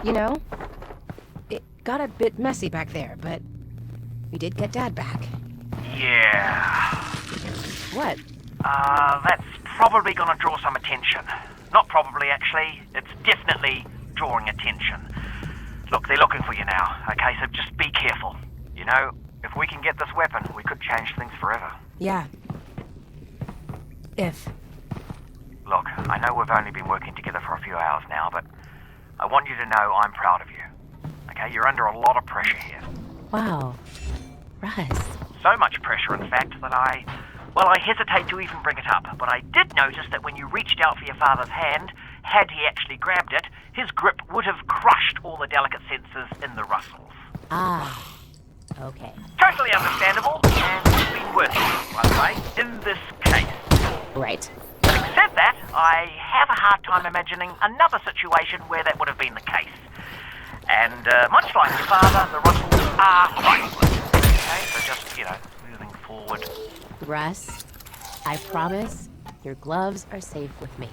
You know, it got a bit messy back there, but we did get Dad back. Yeah. What? That's probably gonna draw some attention. Not probably, actually. It's definitely drawing attention. Look, they're looking for you now, okay? So just be careful. You know, if we can get this weapon, we could change things forever. Yeah. If. Look, I know we've only been working together for a few hours now, but I want you to know I'm proud of you. Okay, you're under a lot of pressure here. Wow. Russ. So much pressure, in fact, that I hesitate to even bring it up. But I did notice that when you reached out for your father's hand, had he actually grabbed it, his grip would have crushed all the delicate sensors in the Russells. Ah. Okay. Totally understandable, and it's been worth it, by the way, in this case. Right. Having said that, I have a hard time imagining another situation where that would have been the case. And much like your father, the Russells are priceless. Okay, so just, moving forward. Russ, I promise your gloves are safe with me.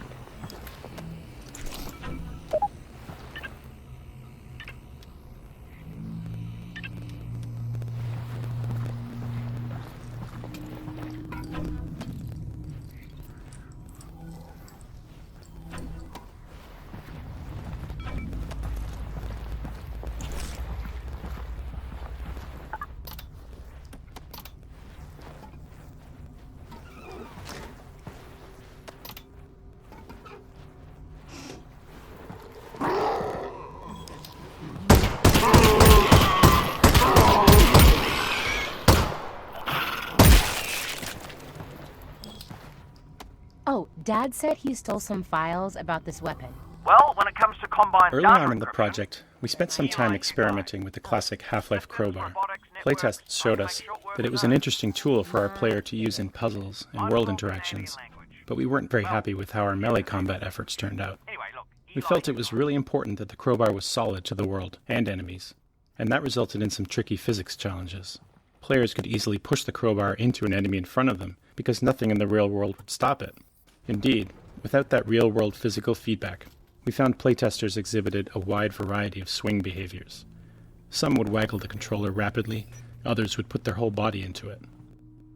Oh, Dad said he stole some files about this weapon. Well, when it comes to Combine Early data on in the encryption, project, we spent some time experimenting with the classic Half-Life crowbar. Playtests showed us that it was an interesting tool for our player to use in puzzles and world interactions, but we weren't very happy with how our melee combat efforts turned out. Anyway, look, We felt it was really important that the crowbar was solid to the world and enemies, and that resulted in some tricky physics challenges. Players could easily push the crowbar into an enemy in front of them because nothing in the real world would stop it. Indeed, without that real-world physical feedback, we found playtesters exhibited a wide variety of swing behaviors. Some would waggle the controller rapidly, others would put their whole body into it.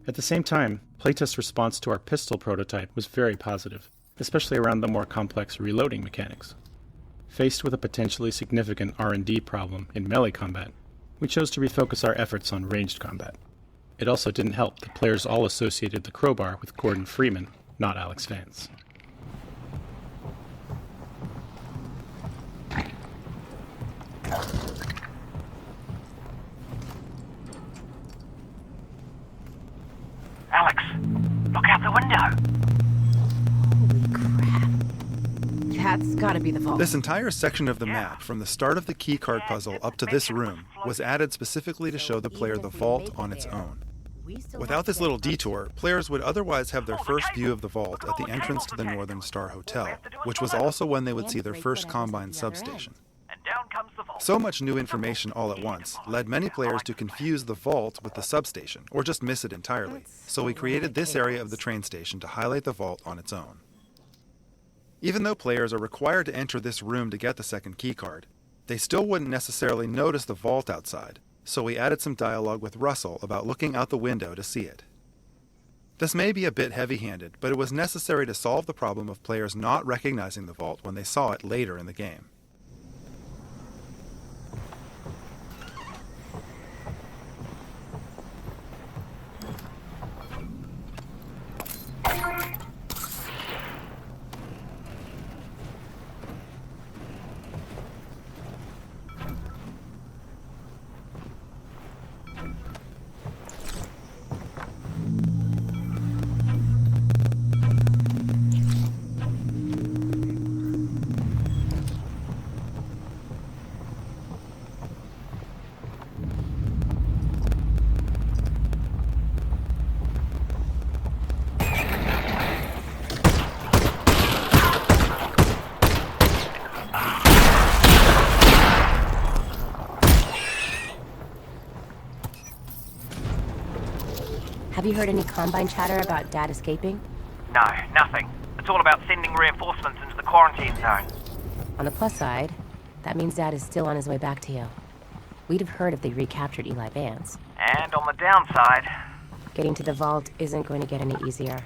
At the same time, playtest response to our pistol prototype was very positive, especially around the more complex reloading mechanics. Faced with a potentially significant R&D problem in melee combat, we chose to refocus our efforts on ranged combat. It also didn't help that players all associated the crowbar with Gordon Freeman, not Alex Vance. Alex, look out the window. Holy crap. That's gotta be the vault. This entire section of the map, from the start of the keycard puzzle up to this room, was added specifically to show the player the vault on its own. Without this little detour, players would otherwise have their first view of the vault at the entrance to the Northern Star Hotel, which was also when they would see their first Combine substation. And down comes the vault. So much new information all at once led many players to confuse the vault with the substation, or just miss it entirely. So we created this area of the train station to highlight the vault on its own. Even though players are required to enter this room to get the second keycard, they still wouldn't necessarily notice the vault outside, so we added some dialogue with Russell about looking out the window to see it. This may be a bit heavy-handed, but it was necessary to solve the problem of players not recognizing the vault when they saw it later in the game. Have you heard any Combine chatter about Dad escaping? No, nothing. It's all about sending reinforcements into the quarantine zone. On the plus side, That means Dad is still on his way back to you. We'd have heard if they recaptured Eli Vance. And on the downside, Getting to the vault isn't going to get any easier.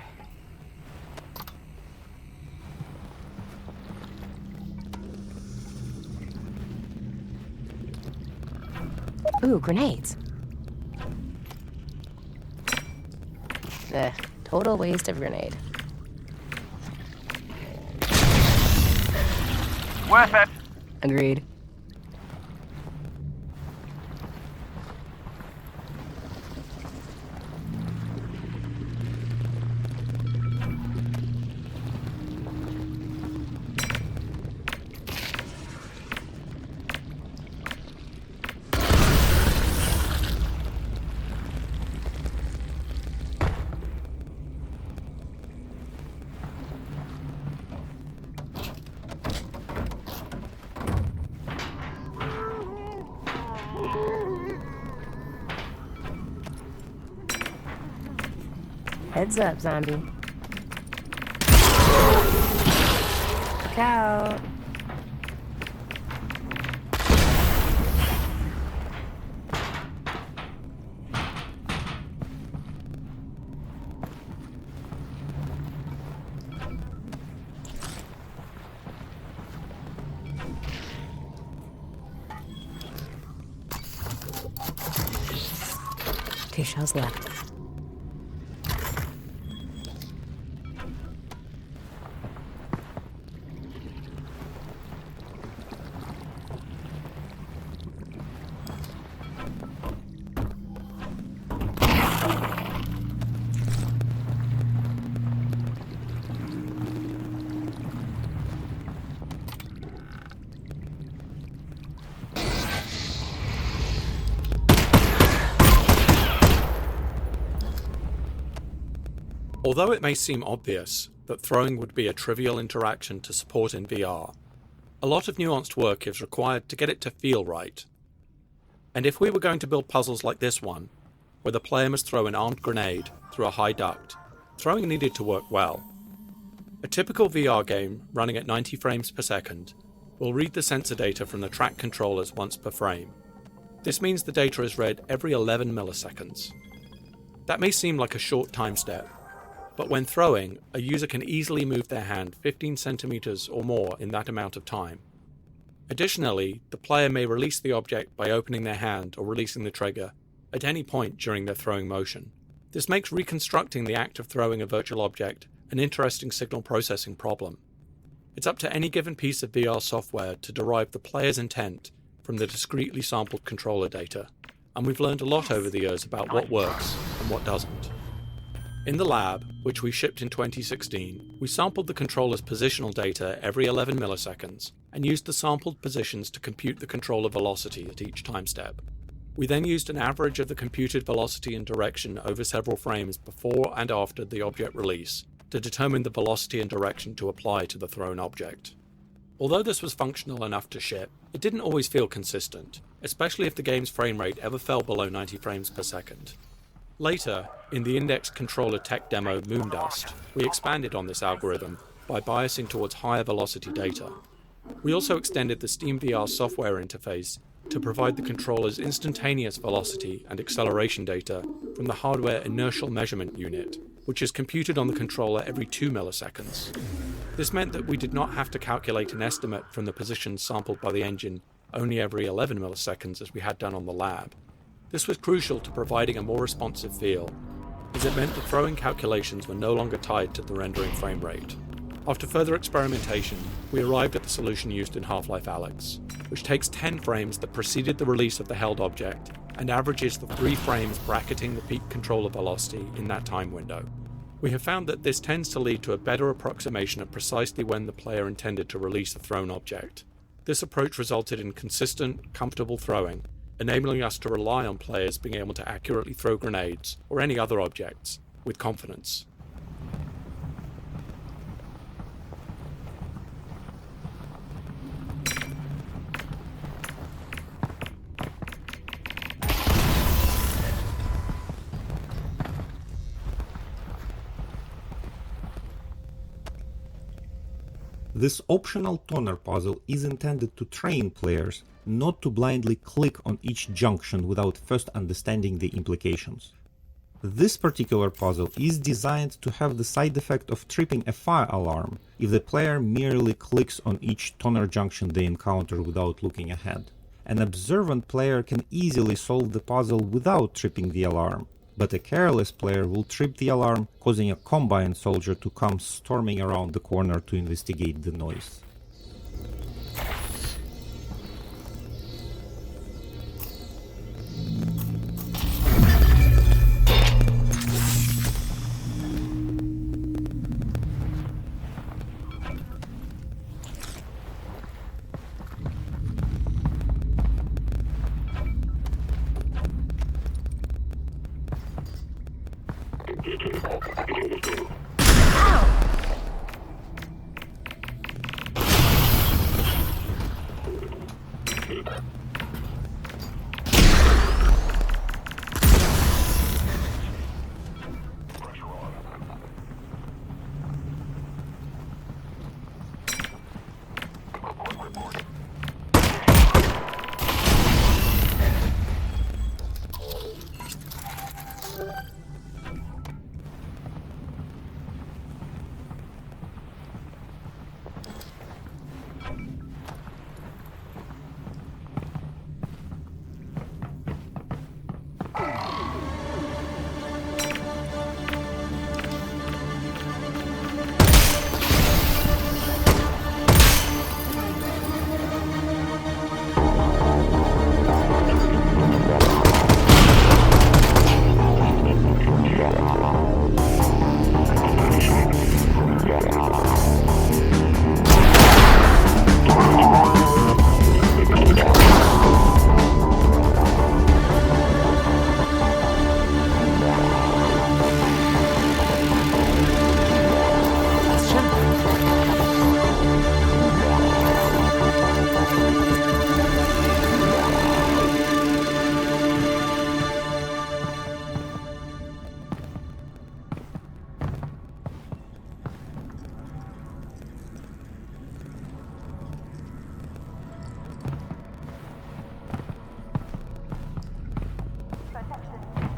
Ooh, grenades. Total waste of grenade. worth it. Agreed. Heads up, zombie. Look out. Two shells left. Although it may seem obvious that throwing would be a trivial interaction to support in VR, a lot of nuanced work is required to get it to feel right. And if we were going to build puzzles like this one, where the player must throw an armed grenade through a high duct, throwing needed to work well. A typical VR game running at 90 frames per second will read the sensor data from the track controllers once per frame. This means the data is read every 11 milliseconds. That may seem like a short time step, but when throwing, a user can easily move their hand 15 centimeters or more in that amount of time. Additionally, the player may release the object by opening their hand or releasing the trigger at any point during their throwing motion. This makes reconstructing the act of throwing a virtual object an interesting signal processing problem. It's up to any given piece of VR software to derive the player's intent from the discretely sampled controller data, and we've learned a lot over the years about what works and what doesn't. In the lab, which we shipped in 2016, we sampled the controller's positional data every 11 milliseconds and used the sampled positions to compute the controller velocity at each time step. We then used an average of the computed velocity and direction over several frames before and after the object release to determine the velocity and direction to apply to the thrown object. Although this was functional enough to ship, it didn't always feel consistent, especially if the game's frame rate ever fell below 90 frames per second. Later, in the Index controller tech demo Moondust, we expanded on this algorithm by biasing towards higher velocity data. We also extended the SteamVR software interface to provide the controller's instantaneous velocity and acceleration data from the hardware inertial measurement unit, which is computed on the controller every 2 milliseconds. This meant that we did not have to calculate an estimate from the positions sampled by the engine only every 11 milliseconds as we had done on the lab. This was crucial to providing a more responsive feel, as it meant the throwing calculations were no longer tied to the rendering frame rate. After further experimentation, we arrived at the solution used in Half-Life Alyx, which takes 10 frames that preceded the release of the held object and averages the 3 frames bracketing the peak controller velocity in that time window. We have found that this tends to lead to a better approximation of precisely when the player intended to release the thrown object. This approach resulted in consistent, comfortable throwing, enabling us to rely on players being able to accurately throw grenades or any other objects with confidence. This optional toner puzzle is intended to train players not to blindly click on each junction without first understanding the implications. This particular puzzle is designed to have the side effect of tripping a fire alarm if the player merely clicks on each toner junction they encounter without looking ahead. An observant player can easily solve the puzzle without tripping the alarm, but a careless player will trip the alarm, causing a combine soldier to come storming around the corner to investigate the noise.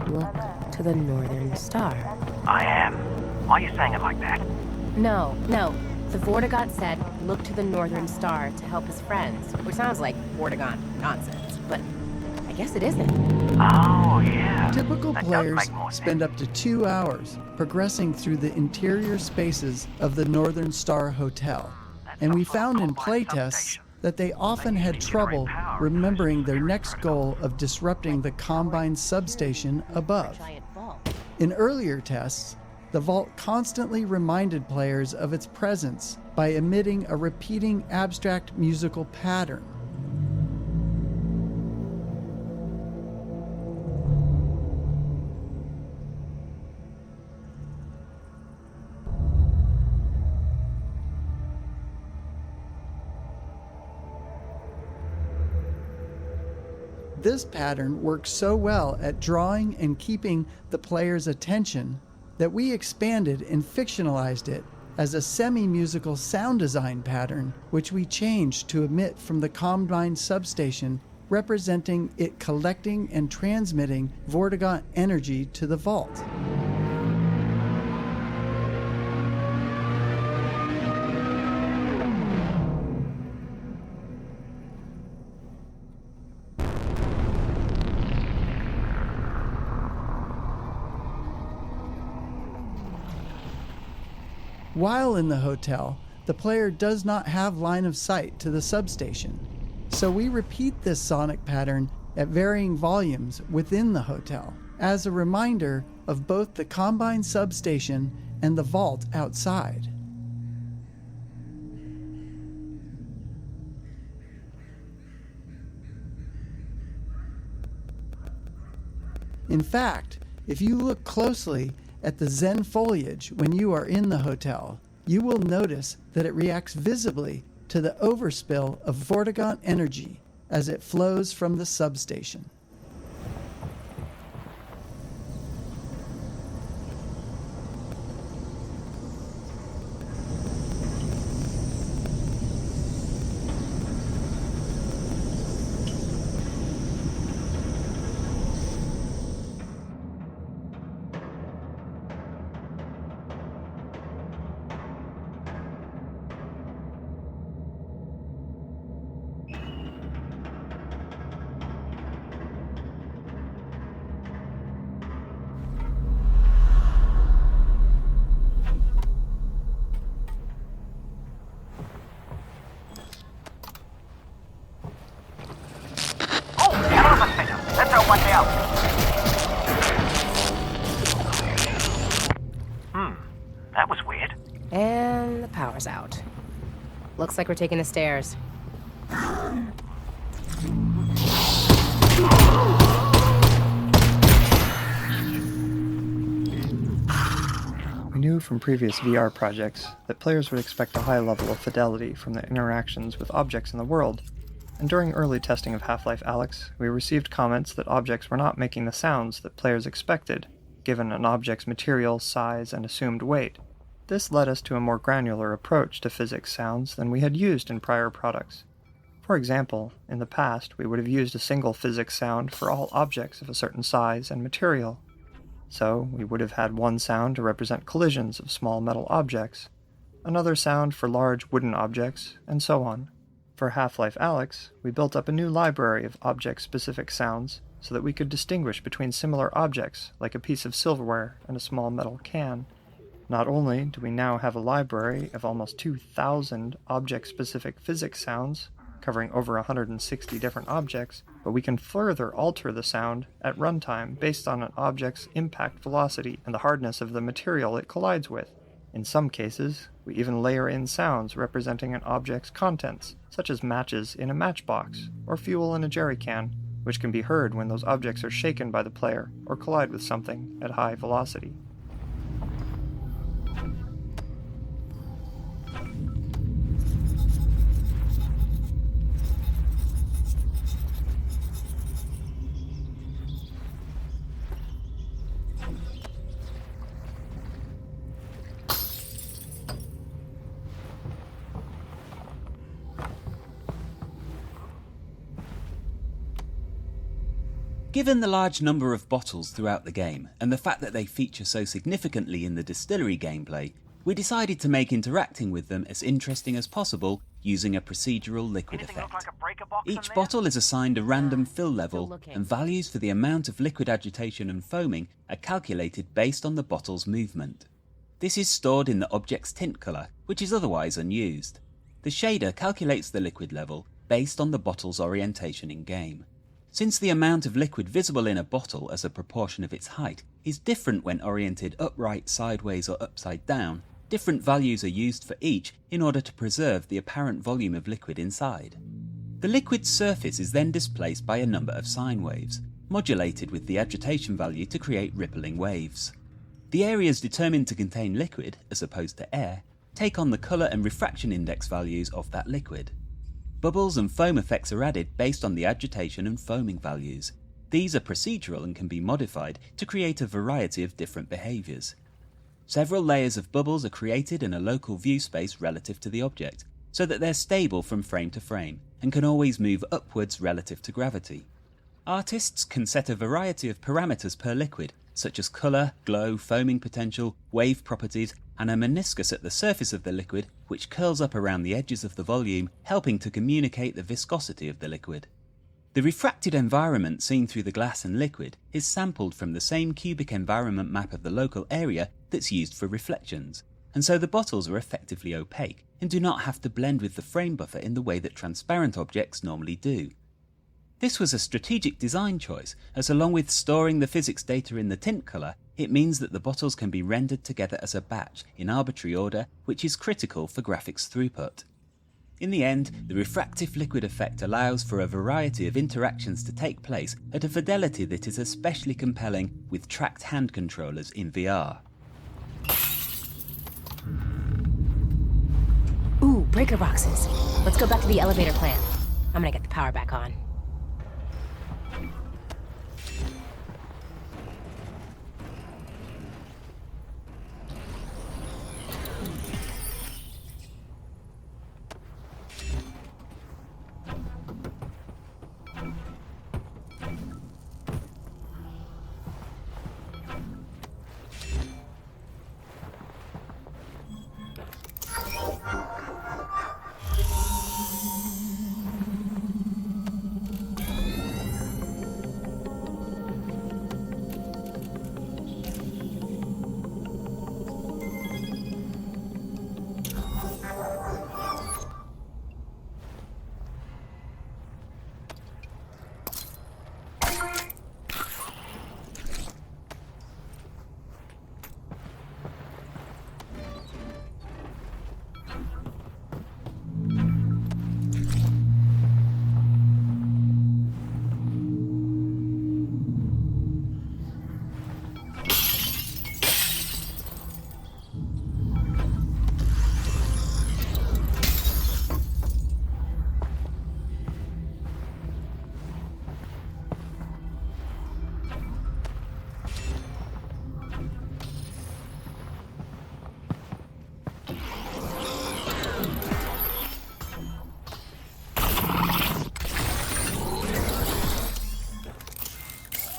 Look to the northern star. I am. Why are you saying it like that? No. The Vortigaunt said, look to the northern star to help his friends, which sounds like Vortigaunt nonsense, but I guess it isn't. Oh, yeah. Typical That does players make more spend sense. up to 2 hours progressing through the interior spaces of the Northern Star Hotel, and we found in playtests that they often had trouble remembering their next goal of disrupting the Combine substation above. Giant vault. In earlier tests, the vault constantly reminded players of its presence by emitting a repeating abstract musical pattern. This pattern works so well at drawing and keeping the player's attention that we expanded and fictionalized it as a semi-musical sound design pattern, which we changed to emit from the Combine substation, representing it collecting and transmitting Vortigaunt energy to the vault. While in the hotel, the player does not have line of sight to the substation, so we repeat this sonic pattern at varying volumes within the hotel as a reminder of both the Combine substation and the vault outside. In fact, if you look closely at the Zen foliage when you are in the hotel, you will notice that it reacts visibly to the overspill of Vortigaunt energy as it flows from the substation. power's out. Looks like we're taking the stairs. We knew from previous VR projects that players would expect a high level of fidelity from their interactions with objects in the world, and during early testing of Half-Life Alyx, we received comments that objects were not making the sounds that players expected, given an object's material, size, and assumed weight. This led us to a more granular approach to physics sounds than we had used in prior products. For example, in the past, we would have used a single physics sound for all objects of a certain size and material. So, we would have had one sound to represent collisions of small metal objects, another sound for large wooden objects, and so on. For Half-Life Alyx, we built up a new library of object-specific sounds so that we could distinguish between similar objects, like a piece of silverware and a small metal can. Not only do we now have a library of almost 2,000 object-specific physics sounds, covering over 160 different objects, but we can further alter the sound at runtime based on an object's impact velocity and the hardness of the material it collides with. In some cases, we even layer in sounds representing an object's contents, such as matches in a matchbox or fuel in a jerry can, which can be heard when those objects are shaken by the player or collide with something at high velocity. Given the large number of bottles throughout the game, and the fact that they feature so significantly in the distillery gameplay, we decided to make interacting with them as interesting as possible using a procedural liquid effect. Each bottle is assigned a random fill level, and values for the amount of liquid agitation and foaming are calculated based on the bottle's movement. This is stored in the object's tint colour, which is otherwise unused. The shader calculates the liquid level based on the bottle's orientation in-game. Since the amount of liquid visible in a bottle as a proportion of its height is different when oriented upright, sideways or upside down, different values are used for each in order to preserve the apparent volume of liquid inside. The liquid's surface is then displaced by a number of sine waves, modulated with the agitation value to create rippling waves. The areas determined to contain liquid, as opposed to air, take on the colour and refraction index values of that liquid. Bubbles and foam effects are added based on the agitation and foaming values. These are procedural and can be modified to create a variety of different behaviours. Several layers of bubbles are created in a local view space relative to the object, so that they're stable from frame to frame, and can always move upwards relative to gravity. Artists can set a variety of parameters per liquid, such as colour, glow, foaming potential, wave properties, and a meniscus at the surface of the liquid which curls up around the edges of the volume, helping to communicate the viscosity of the liquid. The refracted environment seen through the glass and liquid is sampled from the same cubic environment map of the local area that's used for reflections, and so the bottles are effectively opaque and do not have to blend with the frame buffer in the way that transparent objects normally do. This was a strategic design choice, as along with storing the physics data in the tint colour, it means that the bottles can be rendered together as a batch in arbitrary order, which is critical for graphics throughput. In the end, the refractive liquid effect allows for a variety of interactions to take place at a fidelity that is especially compelling with tracked hand controllers in VR. Ooh, breaker boxes. Let's go back to the elevator plan. I'm gonna get the power back on.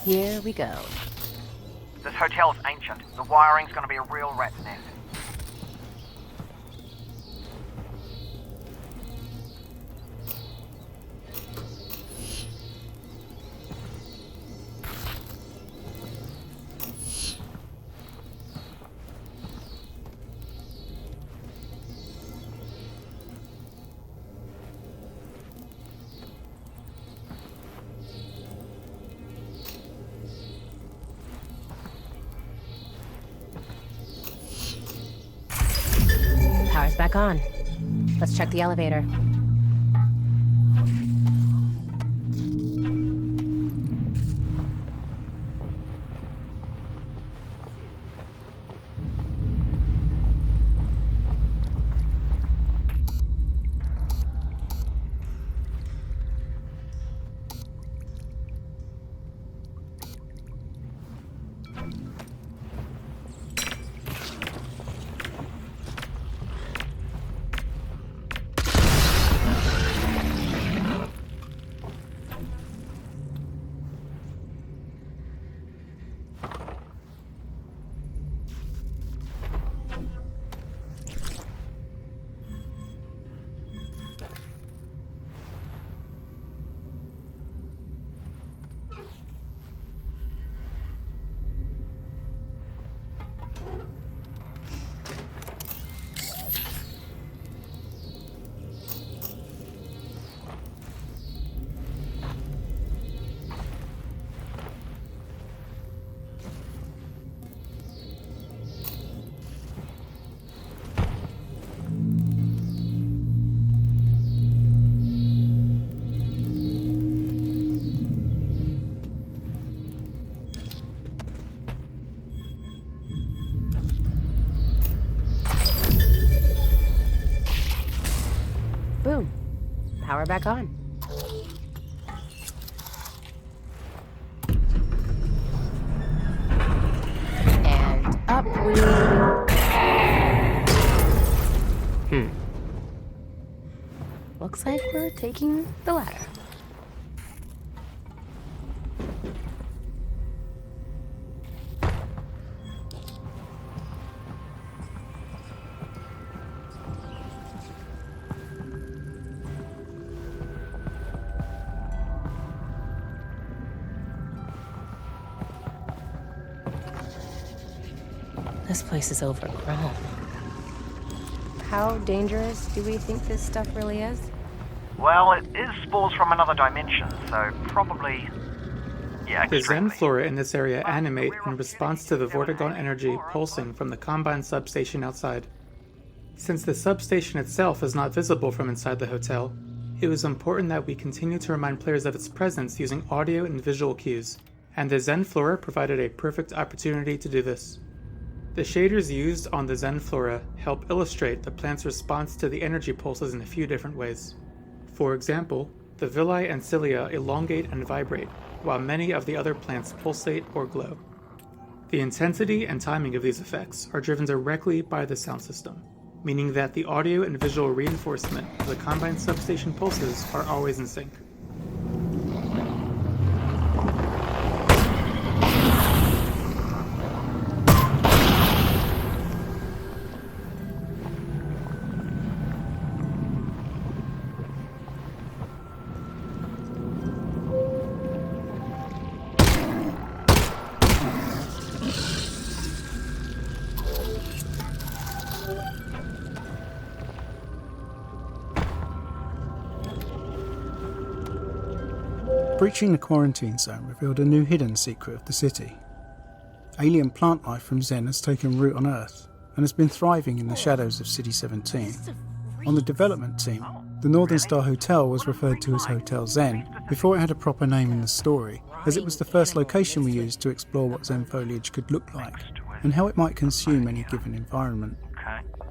Here we go. This hotel's ancient. The wiring's gonna be a real rat's nest. Power's back on. Let's check the elevator. Boom. Power back on. And up we... Looks like we're taking the ladder. This place is overgrown. How dangerous do we think this stuff really is? Well, it is spores from another dimension, so probably... yeah, The Zen extremely. flora in this area animate in response to the Vortigaunt energy pulsing from the Combine substation outside. Since the substation itself is not visible from inside the hotel, it was important that we continue to remind players of its presence using audio and visual cues, and the Zen flora provided a perfect opportunity to do this. The shaders used on the Zen flora help illustrate the plant's response to the energy pulses in a few different ways. For example, the villi and cilia elongate and vibrate, while many of the other plants pulsate or glow. The intensity and timing of these effects are driven directly by the sound system, meaning that the audio and visual reinforcement of the Combine substation pulses are always in sync. Breaching the quarantine zone revealed a new hidden secret of the city. Alien plant life from Zen has taken root on Earth and has been thriving in the shadows of City 17. On the development team, the Northern Star Hotel was referred to as Hotel Zen before it had a proper name in the story, as it was the first location we used to explore what Zen foliage could look like and how it might consume any given environment.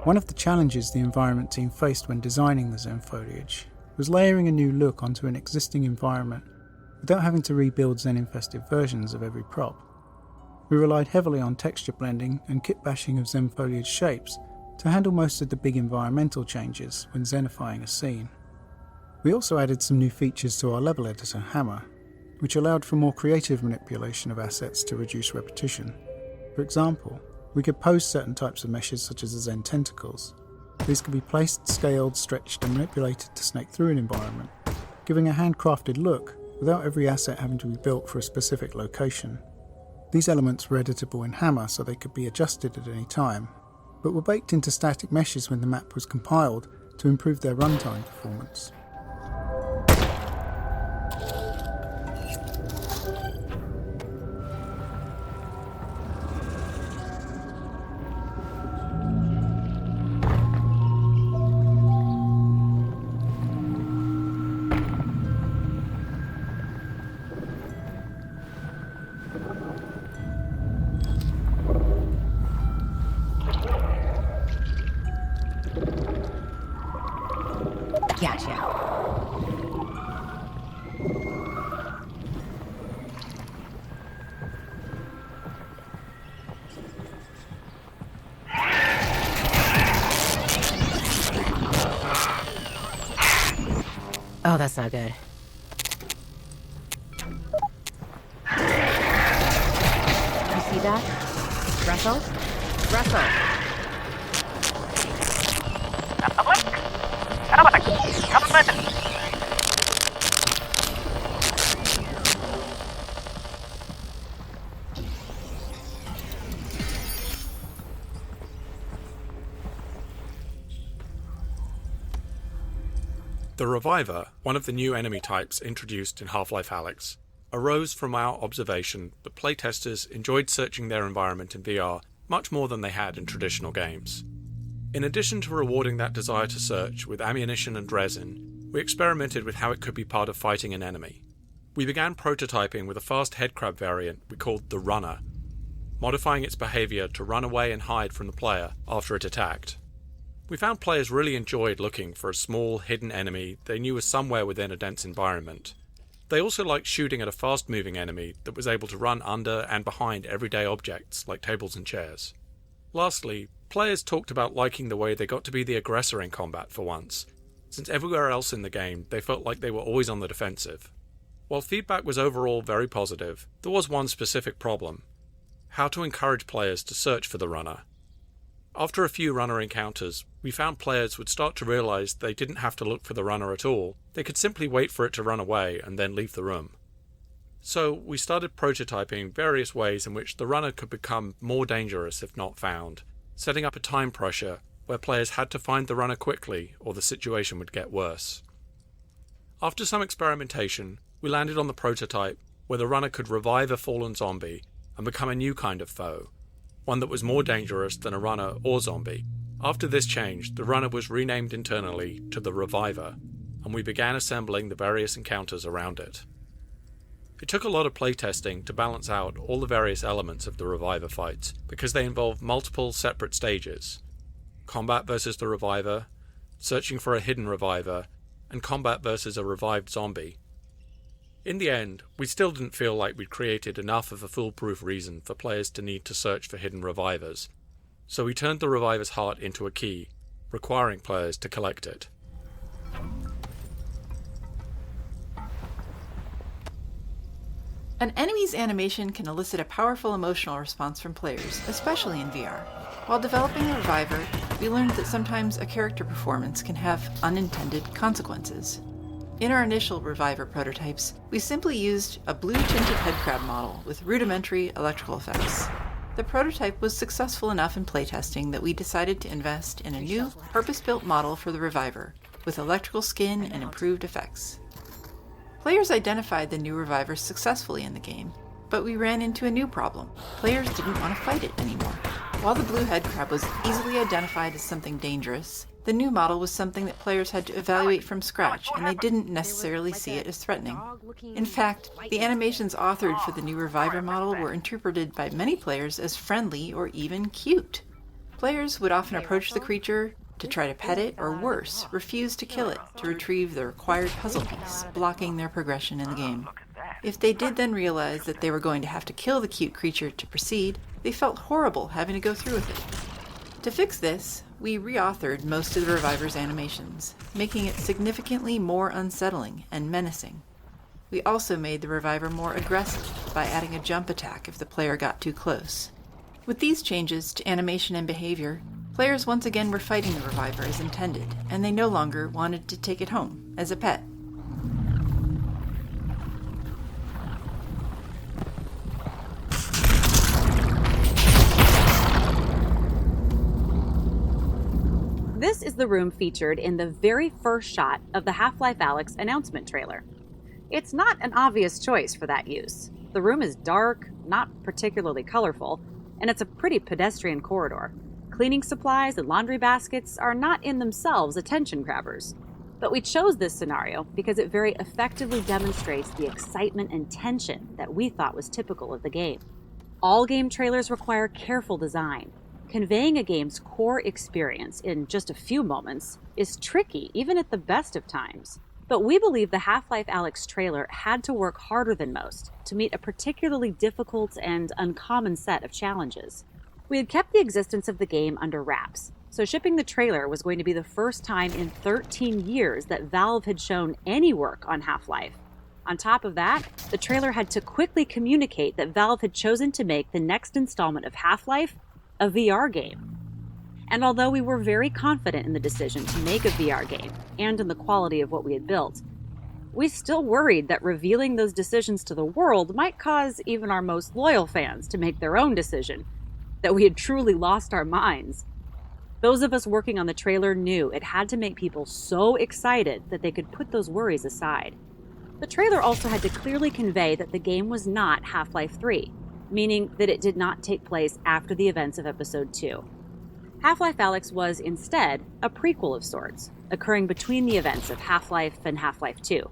One of the challenges the environment team faced when designing the Zen foliage was layering a new look onto an existing environment without having to rebuild Zen-infested versions of every prop. We relied heavily on texture blending and kit bashing of Zen foliage shapes to handle most of the big environmental changes when Zenifying a scene. We also added some new features to our level editor, Hammer, which allowed for more creative manipulation of assets to reduce repetition. For example, we could pose certain types of meshes such as the Zen tentacles. These could be placed, scaled, stretched and manipulated to snake through an environment, giving a handcrafted look without every asset having to be built for a specific location. These elements were editable in Hammer so they could be adjusted at any time, but were baked into static meshes when the map was compiled to improve their runtime performance. Gotcha. Oh, that's not good. You see that? Russell? Russell! The Reviver, one of the new enemy types introduced in Half-Life Alyx, arose from our observation that playtesters enjoyed searching their environment in VR much more than they had in traditional games. In addition to rewarding that desire to search with ammunition and resin, we experimented with how it could be part of fighting an enemy. We began prototyping with a fast headcrab variant we called the Runner, modifying its behaviour to run away and hide from the player after it attacked. We found players really enjoyed looking for a small, hidden enemy they knew was somewhere within a dense environment. They also liked shooting at a fast-moving enemy that was able to run under and behind everyday objects like tables and chairs. Lastly, players talked about liking the way they got to be the aggressor in combat for once, since everywhere else in the game they felt like they were always on the defensive. While feedback was overall very positive, there was one specific problem: how to encourage players to search for the Runner. After a few Runner encounters, we found players would start to realise they didn't have to look for the Runner at all, they could simply wait for it to run away and then leave the room. So we started prototyping various ways in which the Runner could become more dangerous if not found, setting up a time pressure where players had to find the Runner quickly or the situation would get worse. After some experimentation, we landed on the prototype where the Runner could revive a fallen zombie and become a new kind of foe, one that was more dangerous than a Runner or zombie. After this change, the Runner was renamed internally to the Reviver, and we began assembling the various encounters around it. It took a lot of playtesting to balance out all the various elements of the Reviver fights, because they involved multiple separate stages: combat versus the Reviver, searching for a hidden Reviver, and combat versus a revived zombie. In the end, we still didn't feel like we'd created enough of a foolproof reason for players to need to search for hidden revivers, so we turned the Reviver's heart into a key, requiring players to collect it. An enemy's animation can elicit a powerful emotional response from players, especially in VR. While developing the Reviver, we learned that sometimes a character performance can have unintended consequences. In our initial Reviver prototypes, we simply used a blue-tinted headcrab model with rudimentary electrical effects. The prototype was successful enough in playtesting that we decided to invest in a new, purpose-built model for the Reviver, with electrical skin and improved effects. Players identified the new Reviver successfully in the game, but we ran into a new problem. Players didn't want to fight it anymore. While the blue headcrab was easily identified as something dangerous, the new model was something that players had to evaluate from scratch, and they didn't necessarily see it as threatening. In fact, the animations authored for the new Reviver model were interpreted by many players as friendly or even cute. Players would often approach the creature to try to pet it, or worse, refuse to kill it to retrieve the required puzzle piece, blocking their progression in the game. If they did then realize that they were going to have to kill the cute creature to proceed, they felt horrible having to go through with it. To fix this, we reauthored most of the Reviver's animations, making it significantly more unsettling and menacing. We also made the reviver more aggressive by adding a jump attack if the player got too close. With these changes to animation and behavior, players once again were fighting the reviver as intended, and they no longer wanted to take it home as a pet. This is the room featured in the very first shot of the Half-Life Alyx announcement trailer. It's not an obvious choice for that use. The room is dark, not particularly colorful, and it's a pretty pedestrian corridor. Cleaning supplies and laundry baskets are not in themselves attention grabbers. But we chose this scenario because it very effectively demonstrates the excitement and tension that we thought was typical of the game. All game trailers require careful design. Conveying a game's core experience in just a few moments is tricky, even at the best of times. But we believe the Half-Life Alyx trailer had to work harder than most to meet a particularly difficult and uncommon set of challenges. We had kept the existence of the game under wraps, so shipping the trailer was going to be the first time in 13 years that Valve had shown any work on Half-Life. On top of that, the trailer had to quickly communicate that Valve had chosen to make the next installment of Half-Life a VR game. And although we were very confident in the decision to make a VR game and in the quality of what we had built, we still worried that revealing those decisions to the world might cause even our most loyal fans to make their own decision, that we had truly lost our minds. Those of us working on the trailer knew it had to make people so excited that they could put those worries aside. The trailer also had to clearly convey that the game was not Half-Life 3, meaning that it did not take place after the events of Episode 2. Half-Life Alyx was, instead, a prequel of sorts, occurring between the events of Half-Life and Half-Life 2.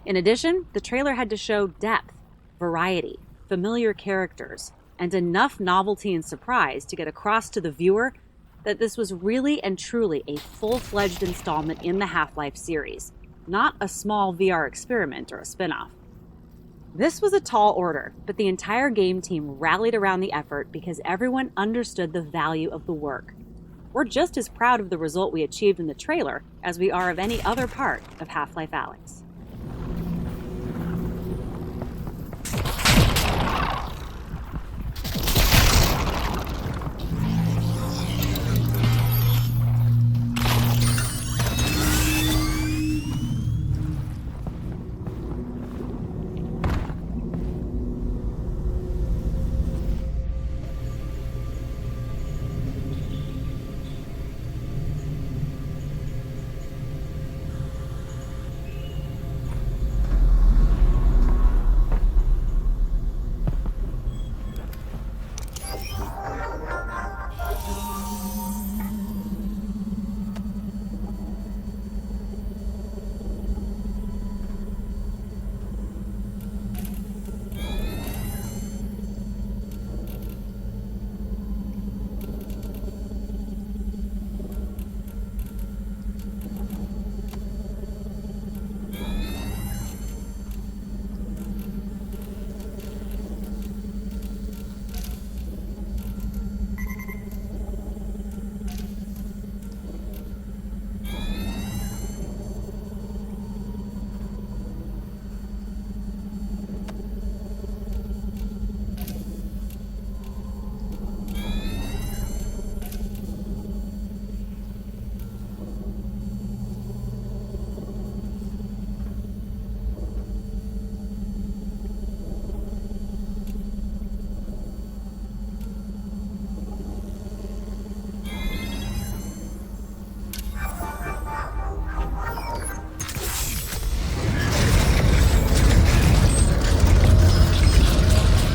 In addition, the trailer had to show depth, variety, familiar characters, and enough novelty and surprise to get across to the viewer that this was really and truly a full-fledged installment in the Half-Life series, not a small VR experiment or a spin-off. This was a tall order, but the entire game team rallied around the effort because everyone understood the value of the work. We're just as proud of the result we achieved in the trailer as we are of any other part of Half-Life Alyx.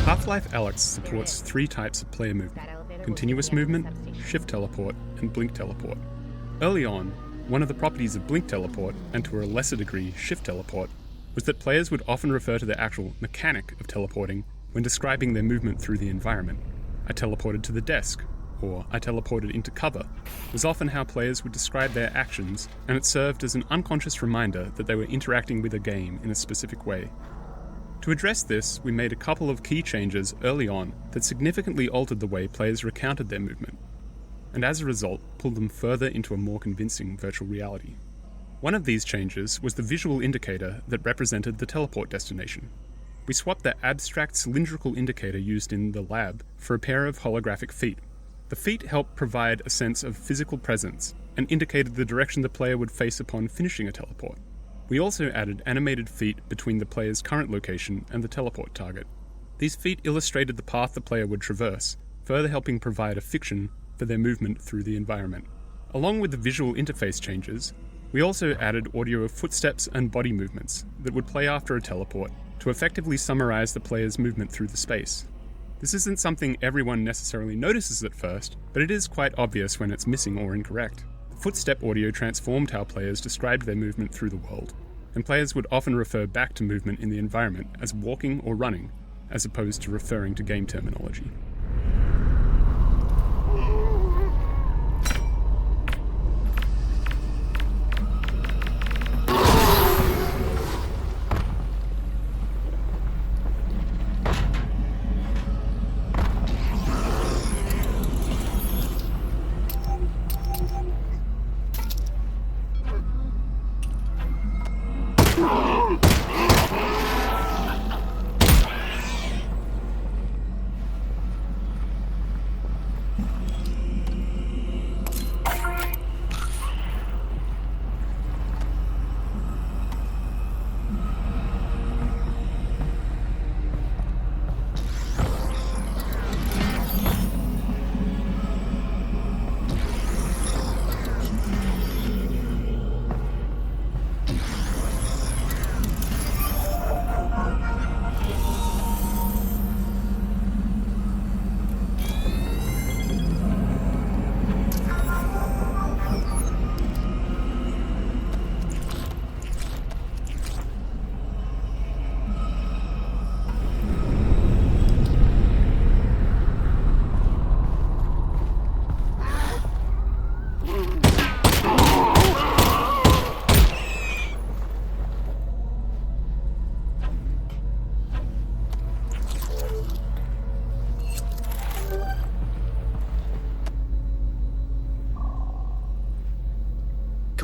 Half-Life Alyx supports three types of player movement: continuous movement, shift teleport, and blink teleport. Early on, one of the properties of blink teleport, and to a lesser degree shift teleport, was that players would often refer to the actual mechanic of teleporting when describing their movement through the environment. I teleported to the desk, or I teleported into cover, was often how players would describe their actions, and it served as an unconscious reminder that they were interacting with a game in a specific way. To address this, we made a couple of key changes early on that significantly altered the way players recounted their movement, and as a result, pulled them further into a more convincing virtual reality. One of these changes was the visual indicator that represented the teleport destination. We swapped the abstract cylindrical indicator used in the lab for a pair of holographic feet. The feet helped provide a sense of physical presence and indicated the direction the player would face upon finishing a teleport. We also added animated feet between the player's current location and the teleport target. These feet illustrated the path the player would traverse, further helping provide a fiction for their movement through the environment. Along with the visual interface changes, we also added audio of footsteps and body movements that would play after a teleport to effectively summarize the player's movement through the space. This isn't something everyone necessarily notices at first, but it is quite obvious when it's missing or incorrect. Footstep audio transformed how players described their movement through the world, and players would often refer back to movement in the environment as walking or running, as opposed to referring to game terminology.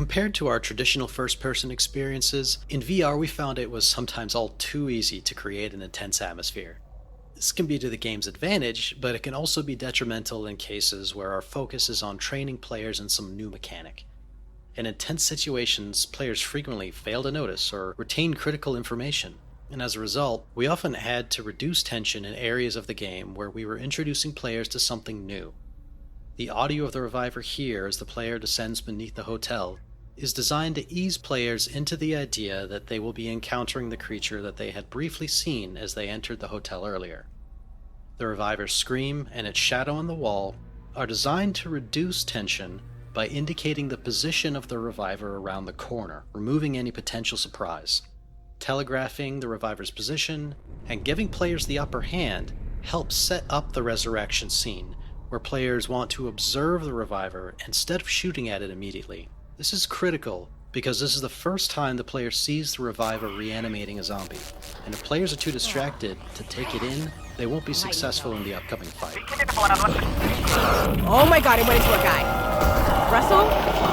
Compared to our traditional first-person experiences, in VR we found it was sometimes all too easy to create an intense atmosphere. This can be to the game's advantage, but it can also be detrimental in cases where our focus is on training players in some new mechanic. In intense situations, players frequently fail to notice or retain critical information, and as a result, we often had to reduce tension in areas of the game where we were introducing players to something new. The audio of the reviver here as the player descends beneath the hotel is designed to ease players into the idea that they will be encountering the creature that they had briefly seen as they entered the hotel earlier. The reviver's scream and its shadow on the wall are designed to reduce tension by indicating the position of the reviver around the corner, removing any potential surprise. Telegraphing the reviver's position and giving players the upper hand helps set up the resurrection scene, where players want to observe the reviver instead of shooting at it immediately. This is critical because this is the first time the player sees the reviver reanimating a zombie, and if players are too distracted to take it in, they won't be successful in the upcoming fight. Oh my god, it went into a guy. Russell?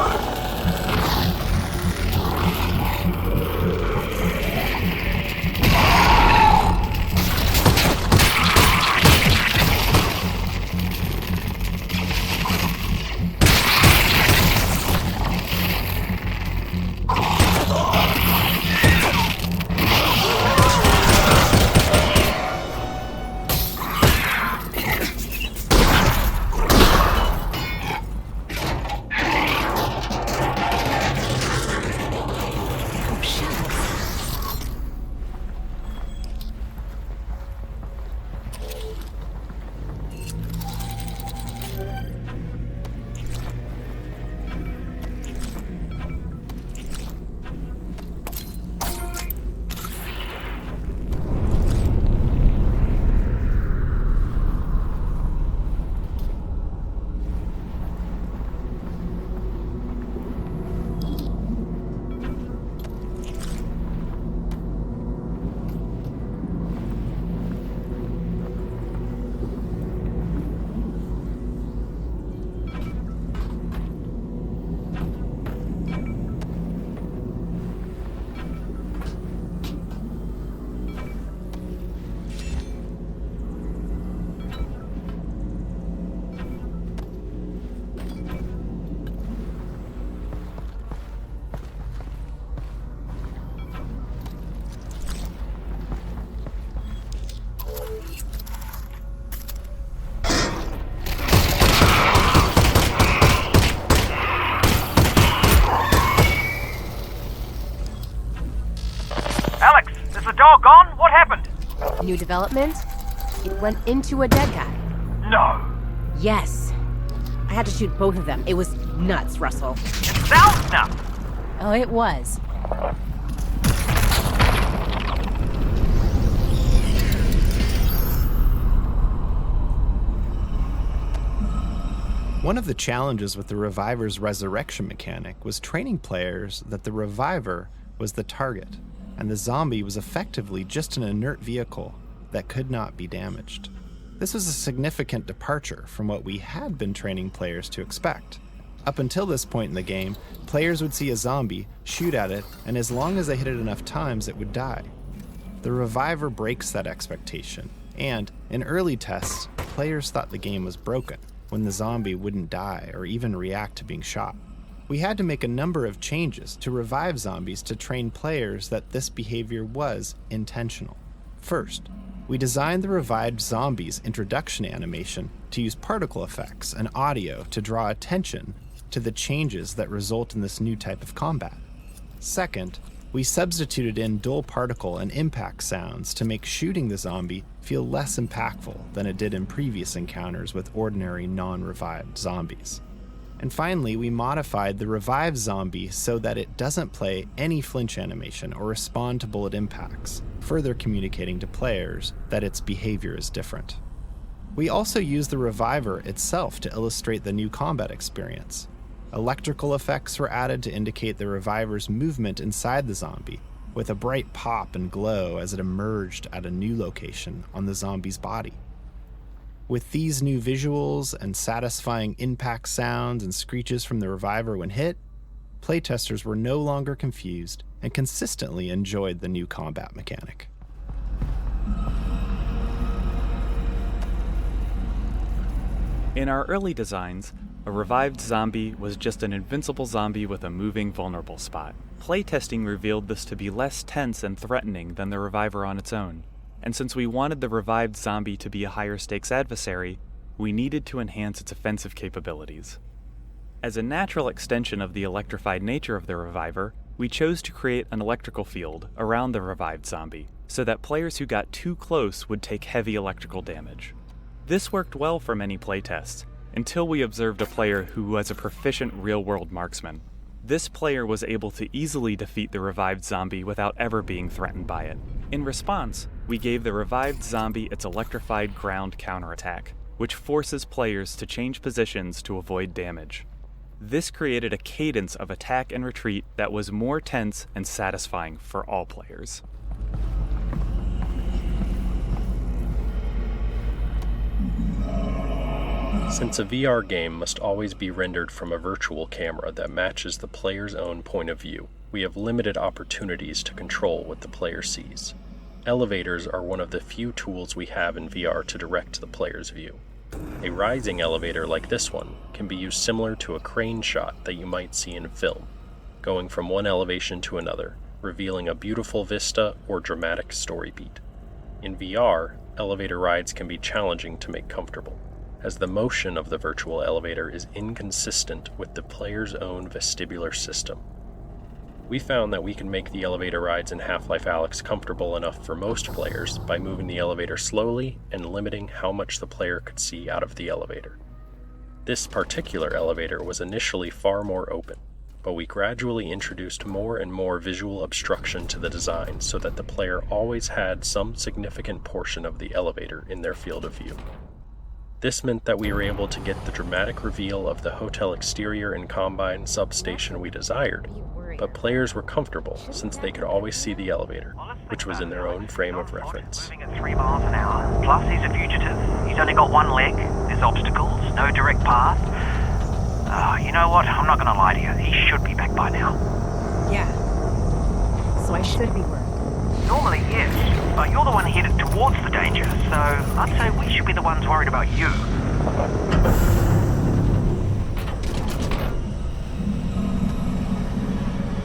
all gone? What happened? New development? It went into a dead guy. No. Yes. I had to shoot both of them. It was nuts, Russell. It sounds nuts. Oh, it was. One of the challenges with the Reviver's resurrection mechanic was training players that the Reviver was the target, and the zombie was effectively just an inert vehicle that could not be damaged. This was a significant departure from what we had been training players to expect. Up until this point in the game, players would see a zombie, shoot at it, and as long as they hit it enough times, it would die. The Reviver breaks that expectation, and in early tests, players thought the game was broken when the zombie wouldn't die or even react to being shot. We had to make a number of changes to revive zombies to train players that this behavior was intentional. First, we designed the revived zombies' introduction animation to use particle effects and audio to draw attention to the changes that result in this new type of combat. Second, we substituted in dull particle and impact sounds to make shooting the zombie feel less impactful than it did in previous encounters with ordinary non-revived zombies. And finally, we modified the revived zombie so that it doesn't play any flinch animation or respond to bullet impacts, further communicating to players that its behavior is different. We also used the Reviver itself to illustrate the new combat experience. Electrical effects were added to indicate the Reviver's movement inside the zombie, with a bright pop and glow as it emerged at a new location on the zombie's body. With these new visuals and satisfying impact sounds and screeches from the Reviver when hit, playtesters were no longer confused and consistently enjoyed the new combat mechanic. In our early designs, a revived zombie was just an invincible zombie with a moving vulnerable spot. Playtesting revealed this to be less tense and threatening than the Reviver on its own, and since we wanted the revived zombie to be a higher stakes adversary, we needed to enhance its offensive capabilities. As a natural extension of the electrified nature of the Reviver, we chose to create an electrical field around the revived zombie, so that players who got too close would take heavy electrical damage. This worked well for many playtests, until we observed a player who was a proficient real-world marksman. This player was able to easily defeat the revived zombie without ever being threatened by it. In response, we gave the revived zombie its electrified ground counterattack, which forces players to change positions to avoid damage. This created a cadence of attack and retreat that was more tense and satisfying for all players. Since a VR game must always be rendered from a virtual camera that matches the player's own point of view, we have limited opportunities to control what the player sees. Elevators are one of the few tools we have in VR to direct the player's view. A rising elevator like this one can be used similar to a crane shot that you might see in film, going from one elevation to another, revealing a beautiful vista or dramatic story beat. In VR, elevator rides can be challenging to make comfortable, as the motion of the virtual elevator is inconsistent with the player's own vestibular system. We found that we can make the elevator rides in Half-Life Alyx comfortable enough for most players by moving the elevator slowly and limiting how much the player could see out of the elevator. This particular elevator was initially far more open, but we gradually introduced more and more visual obstruction to the design so that the player always had some significant portion of the elevator in their field of view. This meant that we were able to get the dramatic reveal of the hotel exterior and Combine substation we desired, but players were comfortable since they could always see the elevator, which was in their own frame of reference. Moving at 3 miles an hour. Plus, he's a fugitive. He's only got one leg. There's obstacles, no direct path. You know what? I'm not going to lie to you. He should be back by now. Yeah. So I should be worried. Normally, yes, but you're the one headed towards the danger, so I'd say we should be the ones worried about you.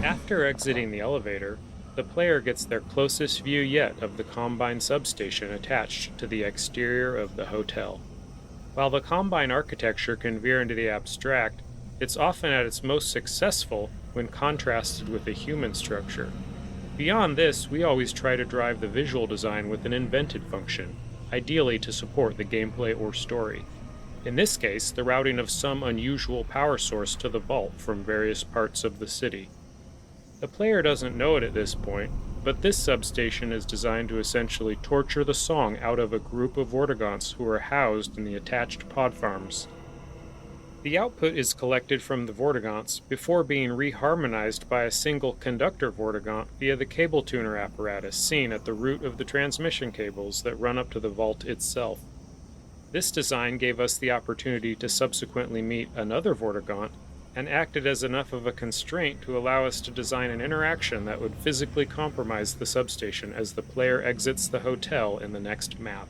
After exiting the elevator, the player gets their closest view yet of the Combine substation attached to the exterior of the hotel. While the Combine architecture can veer into the abstract, it's often at its most successful when contrasted with the human structure. Beyond this, we always try to drive the visual design with an invented function, ideally to support the gameplay or story. In this case, the routing of some unusual power source to the vault from various parts of the city. The player doesn't know it at this point, but this substation is designed to essentially torture the song out of a group of Vortigaunts who are housed in the attached pod farms. The output is collected from the Vortigaunts before being reharmonized by a single conductor Vortigaunt via the cable tuner apparatus seen at the root of the transmission cables that run up to the vault itself. This design gave us the opportunity to subsequently meet another Vortigaunt and acted as enough of a constraint to allow us to design an interaction that would physically compromise the substation as the player exits the hotel in the next map.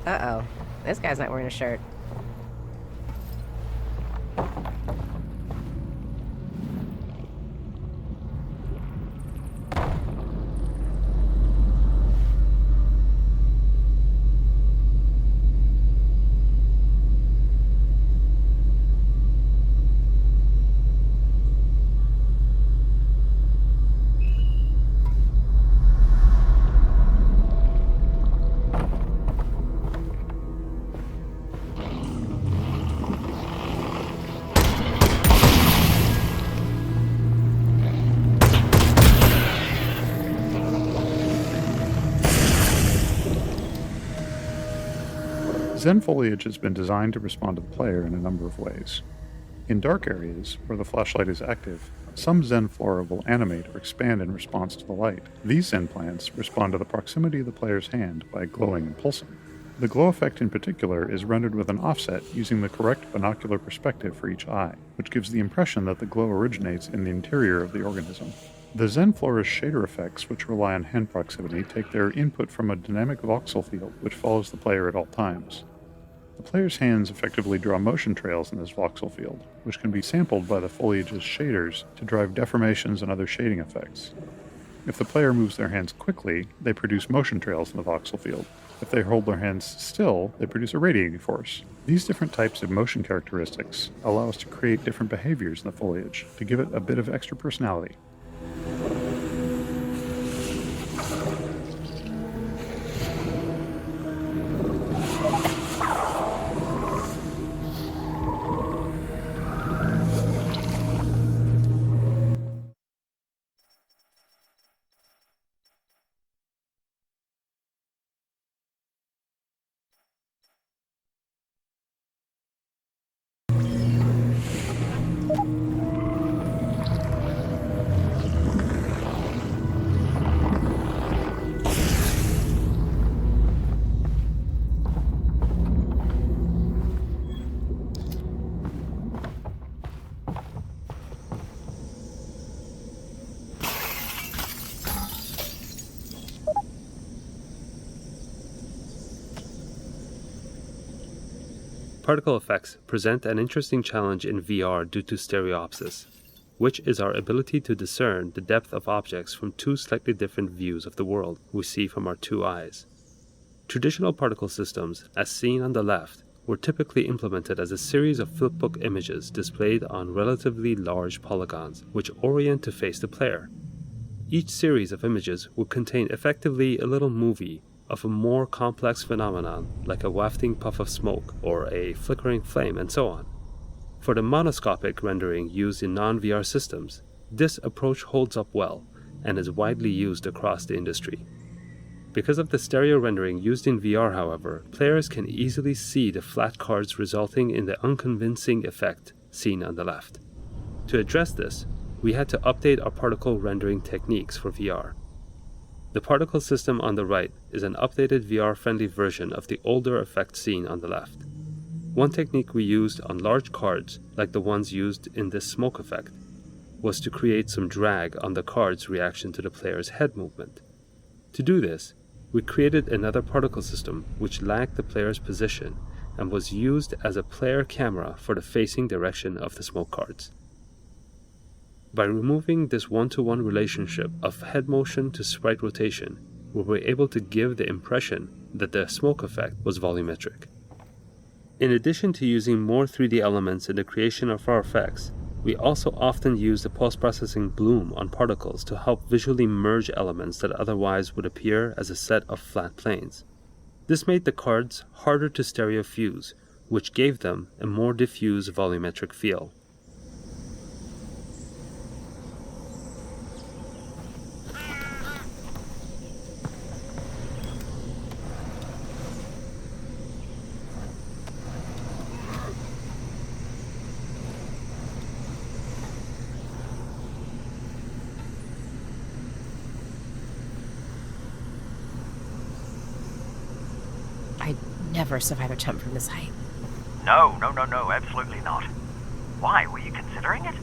Uh-oh. This guy's not wearing a shirt. Zen foliage has been designed to respond to the player in a number of ways. In dark areas, where the flashlight is active, some Zen flora will animate or expand in response to the light. These Zen plants respond to the proximity of the player's hand by glowing and pulsing. The glow effect in particular is rendered with an offset using the correct binocular perspective for each eye, which gives the impression that the glow originates in the interior of the organism. The Zen flora's shader effects, which rely on hand proximity, take their input from a dynamic voxel field which follows the player at all times. The player's hands effectively draw motion trails in this voxel field, which can be sampled by the foliage's shaders to drive deformations and other shading effects. If the player moves their hands quickly, they produce motion trails in the voxel field. If they hold their hands still, they produce a radiating force. These different types of motion characteristics allow us to create different behaviors in the foliage to give it a bit of extra personality. Particle effects present an interesting challenge in VR due to stereopsis, which is our ability to discern the depth of objects from two slightly different views of the world we see from our two eyes. Traditional particle systems, as seen on the left, were typically implemented as a series of flipbook images displayed on relatively large polygons, which orient to face the player. Each series of images would contain effectively a little movie of a more complex phenomenon like a wafting puff of smoke or a flickering flame and so on. For the monoscopic rendering used in non-VR systems, this approach holds up well and is widely used across the industry. Because of the stereo rendering used in VR, however, players can easily see the flat cards, resulting in the unconvincing effect seen on the left. To address this, we had to update our particle rendering techniques for VR. The particle system on the right is an updated VR-friendly version of the older effect seen on the left. One technique we used on large cards, like the ones used in this smoke effect, was to create some drag on the card's reaction to the player's head movement. To do this, we created another particle system which lagged the player's position and was used as a player camera for the facing direction of the smoke cards. By removing this one-to-one relationship of head motion to sprite rotation, we were able to give the impression that the smoke effect was volumetric. In addition to using more 3D elements in the creation of our effects, we also often use the post-processing bloom on particles to help visually merge elements that otherwise would appear as a set of flat planes. This made the cards harder to stereo fuse, which gave them a more diffuse volumetric feel. Never survive a jump from this height. No, absolutely not. Why? Were you considering it?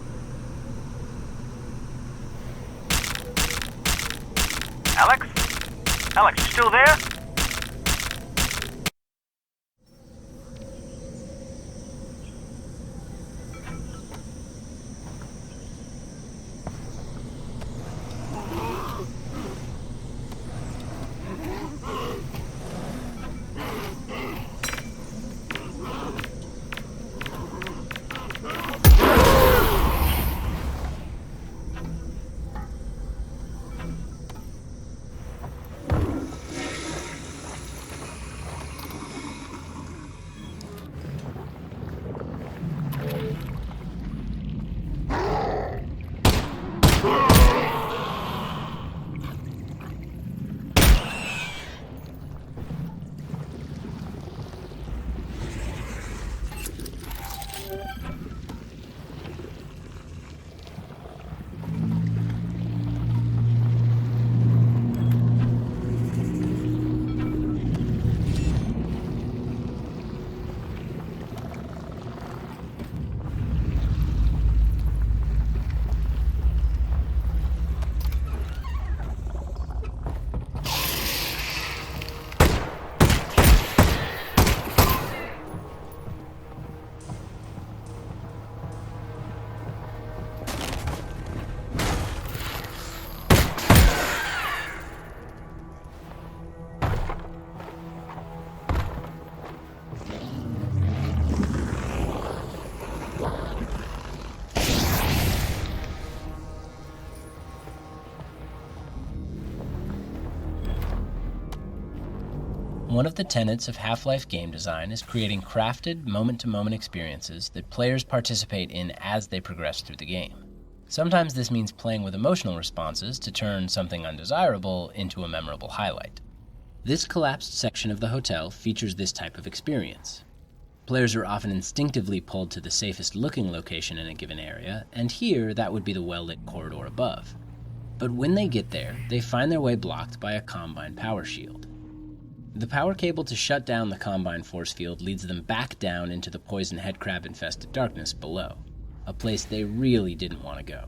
Alex? Alex, you still there? One of the tenets of Half-Life game design is creating crafted, moment-to-moment experiences that players participate in as they progress through the game. Sometimes this means playing with emotional responses to turn something undesirable into a memorable highlight. This collapsed section of the hotel features this type of experience. Players are often instinctively pulled to the safest looking location in a given area, and here that would be the well-lit corridor above. But when they get there, they find their way blocked by a Combine power shield. The power cable to shut down the Combine force field leads them back down into the poison headcrab-infested darkness below, a place they really didn't want to go.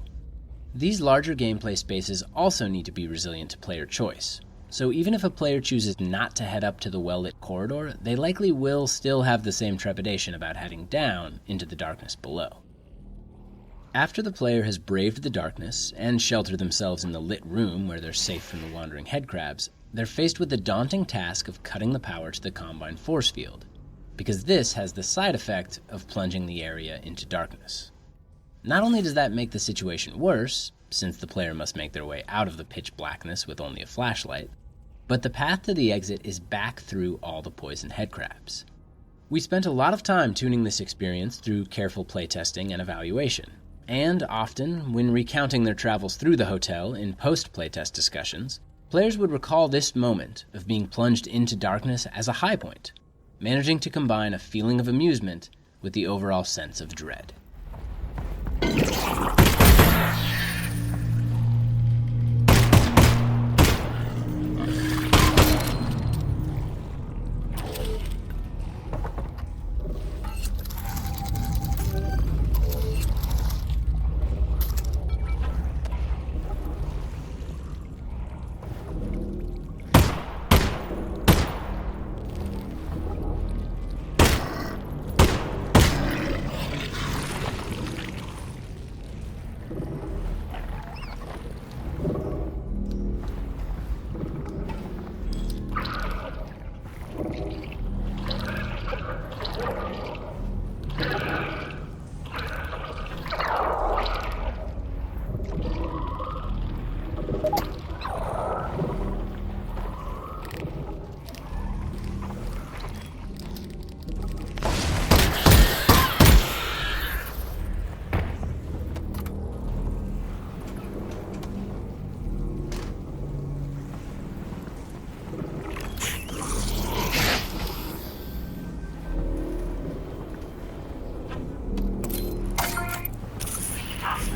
These larger gameplay spaces also need to be resilient to player choice, so even if a player chooses not to head up to the well-lit corridor, they likely will still have the same trepidation about heading down into the darkness below. After the player has braved the darkness and sheltered themselves in the lit room where they're safe from the wandering headcrabs, they're faced with the daunting task of cutting the power to the Combine force field, because this has the side effect of plunging the area into darkness. Not only does that make the situation worse, since the player must make their way out of the pitch blackness with only a flashlight, but the path to the exit is back through all the poison headcrabs. We spent a lot of time tuning this experience through careful playtesting and evaluation, and often, when recounting their travels through the hotel in post-playtest discussions, Players would recall this moment of being plunged into darkness as a high point, managing to combine a feeling of amusement with the overall sense of dread.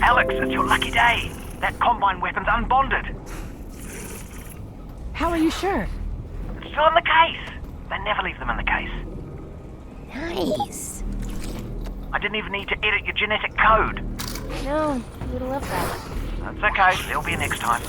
Alex, it's your lucky day. That combine weapon's unbonded. How are you sure? It's still in the case. They never leave them in the case. Nice. I didn't even need to edit your genetic code. No, you would have loved that. That's okay. There'll be a next time.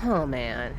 Oh, man.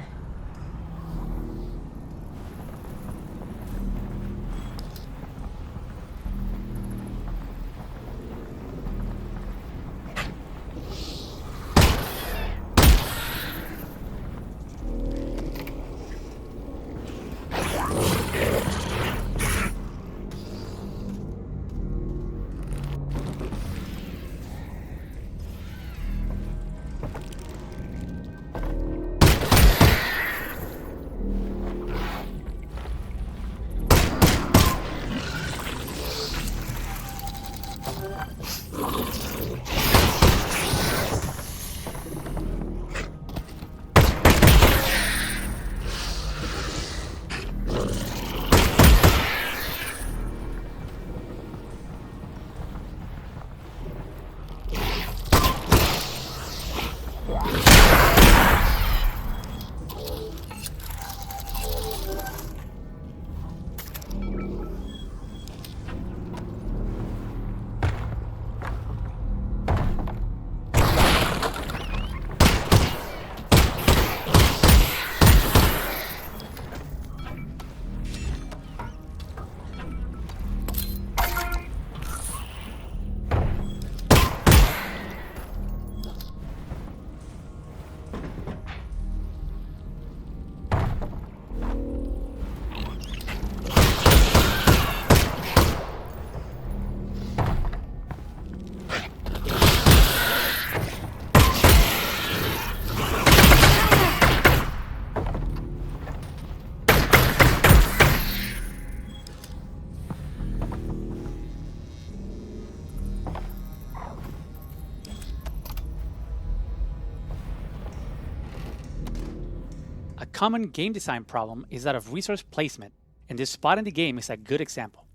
A common game design problem is that of resource placement, and this spot in the game is a good example.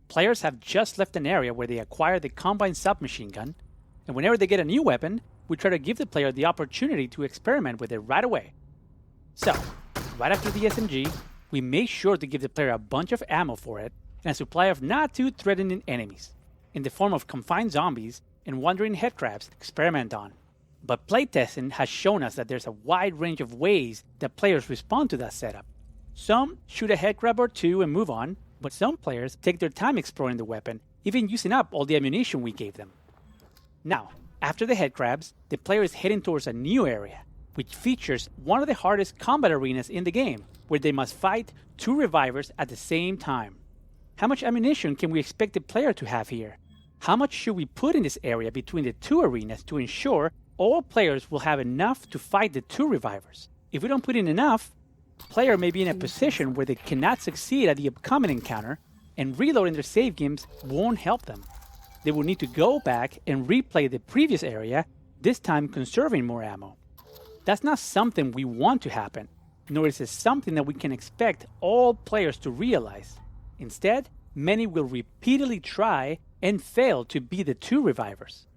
Players have just left an area where they acquire the combine submachine gun, and whenever they get a new weapon, we try to give the player the opportunity to experiment with it right away. So, right after the SMG, we make sure to give the player a bunch of ammo for it and a supply of not too threatening enemies, in the form of confined zombies and wandering headcrabs to experiment on. But playtesting has shown us that there's a wide range of ways that players respond to that setup. Some shoot a headcrab or two and move on, but some players take their time exploring the weapon, even using up all the ammunition we gave them. Now, after the headcrabs, the player is heading towards a new area, which features one of the hardest combat arenas in the game, where they must fight 2 revivers at the same time. How much ammunition can we expect the player to have here? How much should we put in this area between the 2 arenas to ensure all players will have enough to fight the 2 revivers? If we don't put in enough, the player may be in a position where they cannot succeed at the upcoming encounter, and reloading their save games won't help them. They will need to go back and replay the previous area, this time conserving more ammo. That's not something we want to happen, nor is it something that we can expect all players to realize. Instead, many will repeatedly try and fail to be the 2 revivers.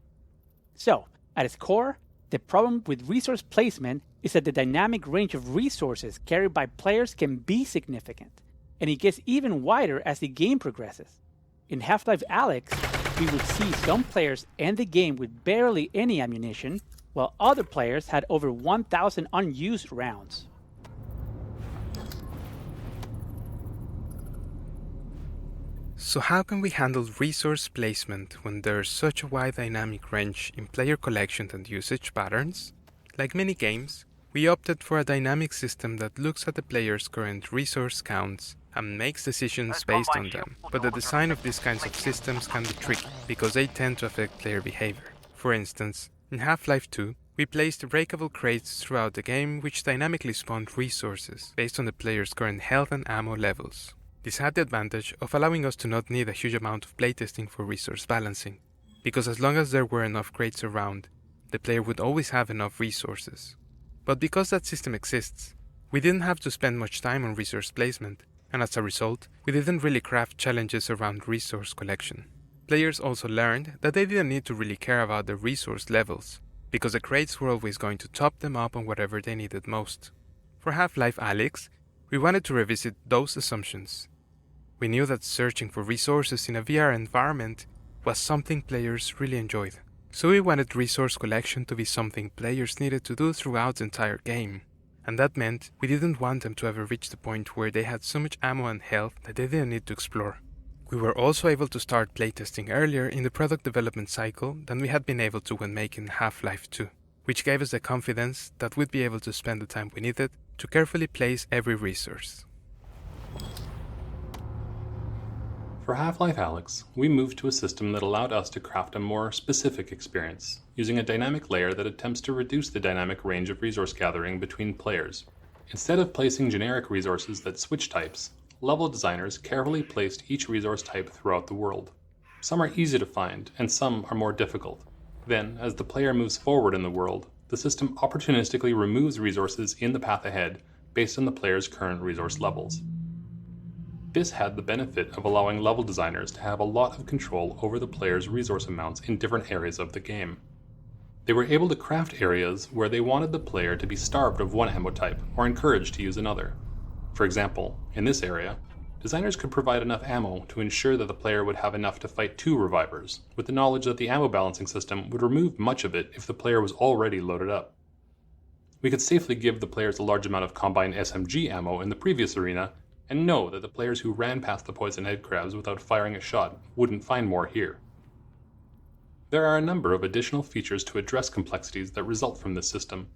So, at its core, the problem with resource placement is that the dynamic range of resources carried by players can be significant, and it gets even wider as the game progresses. In Half-Life Alyx, we would see some players end the game with barely any ammunition, while other players had over 1,000 unused rounds. So how can we handle resource placement when there's such a wide dynamic range in player collection and usage patterns? Like many games, we opted for a dynamic system that looks at the player's current resource counts and makes decisions based on them. But the design of these kinds of systems can be tricky, because they tend to affect player behavior. For instance, in Half-Life 2, we placed breakable crates throughout the game which dynamically spawned resources based on the player's current health and ammo levels. This had the advantage of allowing us to not need a huge amount of playtesting for resource balancing, because as long as there were enough crates around, the player would always have enough resources. But because that system exists, we didn't have to spend much time on resource placement, and as a result, we didn't really craft challenges around resource collection. Players also learned that they didn't need to really care about the resource levels, because the crates were always going to top them up on whatever they needed most. For Half-Life Alyx, we wanted to revisit those assumptions. We knew that searching for resources in a VR environment was something players really enjoyed. So we wanted resource collection to be something players needed to do throughout the entire game. And that meant we didn't want them to ever reach the point where they had so much ammo and health that they didn't need to explore. We were also able to start playtesting earlier in the product development cycle than we had been able to when making Half-Life 2, which gave us the confidence that we'd be able to spend the time we needed to carefully place every resource. For Half-Life Alyx, we moved to a system that allowed us to craft a more specific experience, using a dynamic layer that attempts to reduce the dynamic range of resource gathering between players. Instead of placing generic resources that switch types, level designers carefully placed each resource type throughout the world. Some are easy to find, and some are more difficult. Then, as the player moves forward in the world, the system opportunistically removes resources in the path ahead based on the player's current resource levels. This had the benefit of allowing level designers to have a lot of control over the player's resource amounts in different areas of the game. They were able to craft areas where they wanted the player to be starved of one ammo type or encouraged to use another. For example, in this area, designers could provide enough ammo to ensure that the player would have enough to fight 2 revivers, with the knowledge that the ammo balancing system would remove much of it if the player was already loaded up. We could safely give the players a large amount of combined SMG ammo in the previous arena and know that the players who ran past the poison headcrabs without firing a shot wouldn't find more here. There are a number of additional features to address complexities that result from this system,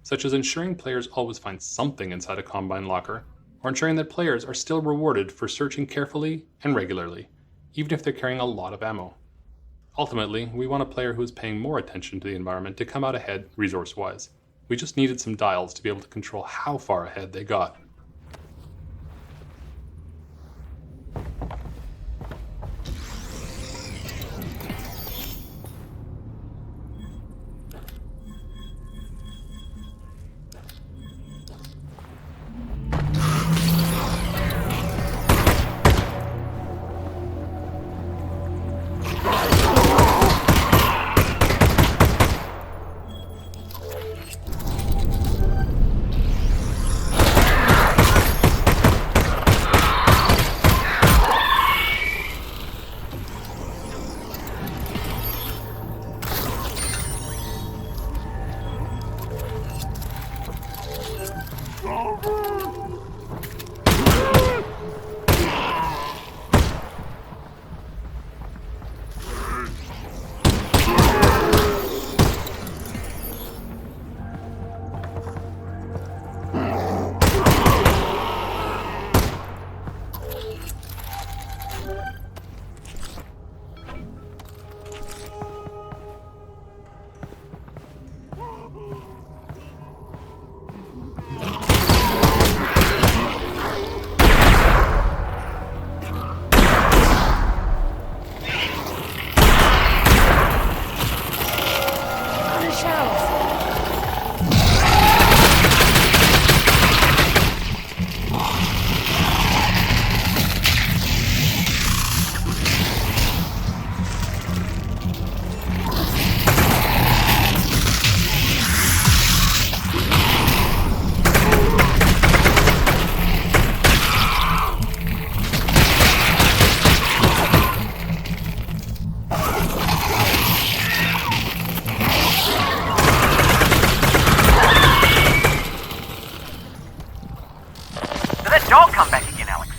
such as ensuring players always find something inside a combine locker, or ensuring that players are still rewarded for searching carefully and regularly, even if they're carrying a lot of ammo. Ultimately, we want a player who is paying more attention to the environment to come out ahead resource-wise. We just needed some dials to be able to control how far ahead they got.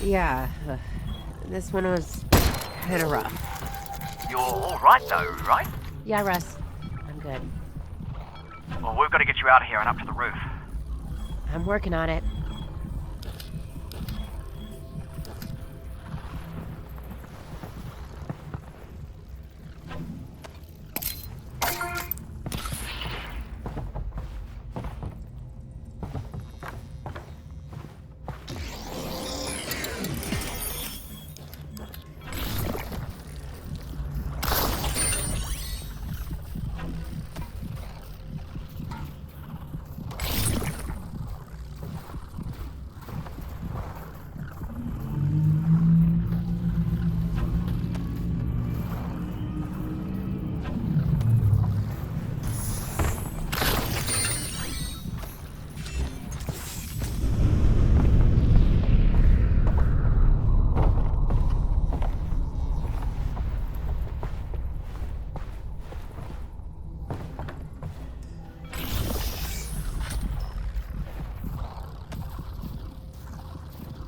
Yeah, this one was kind of rough. You're all right, though, right? Yeah, Russ. I'm good. Well, we've got to get you out of here and up to the roof. I'm working on it.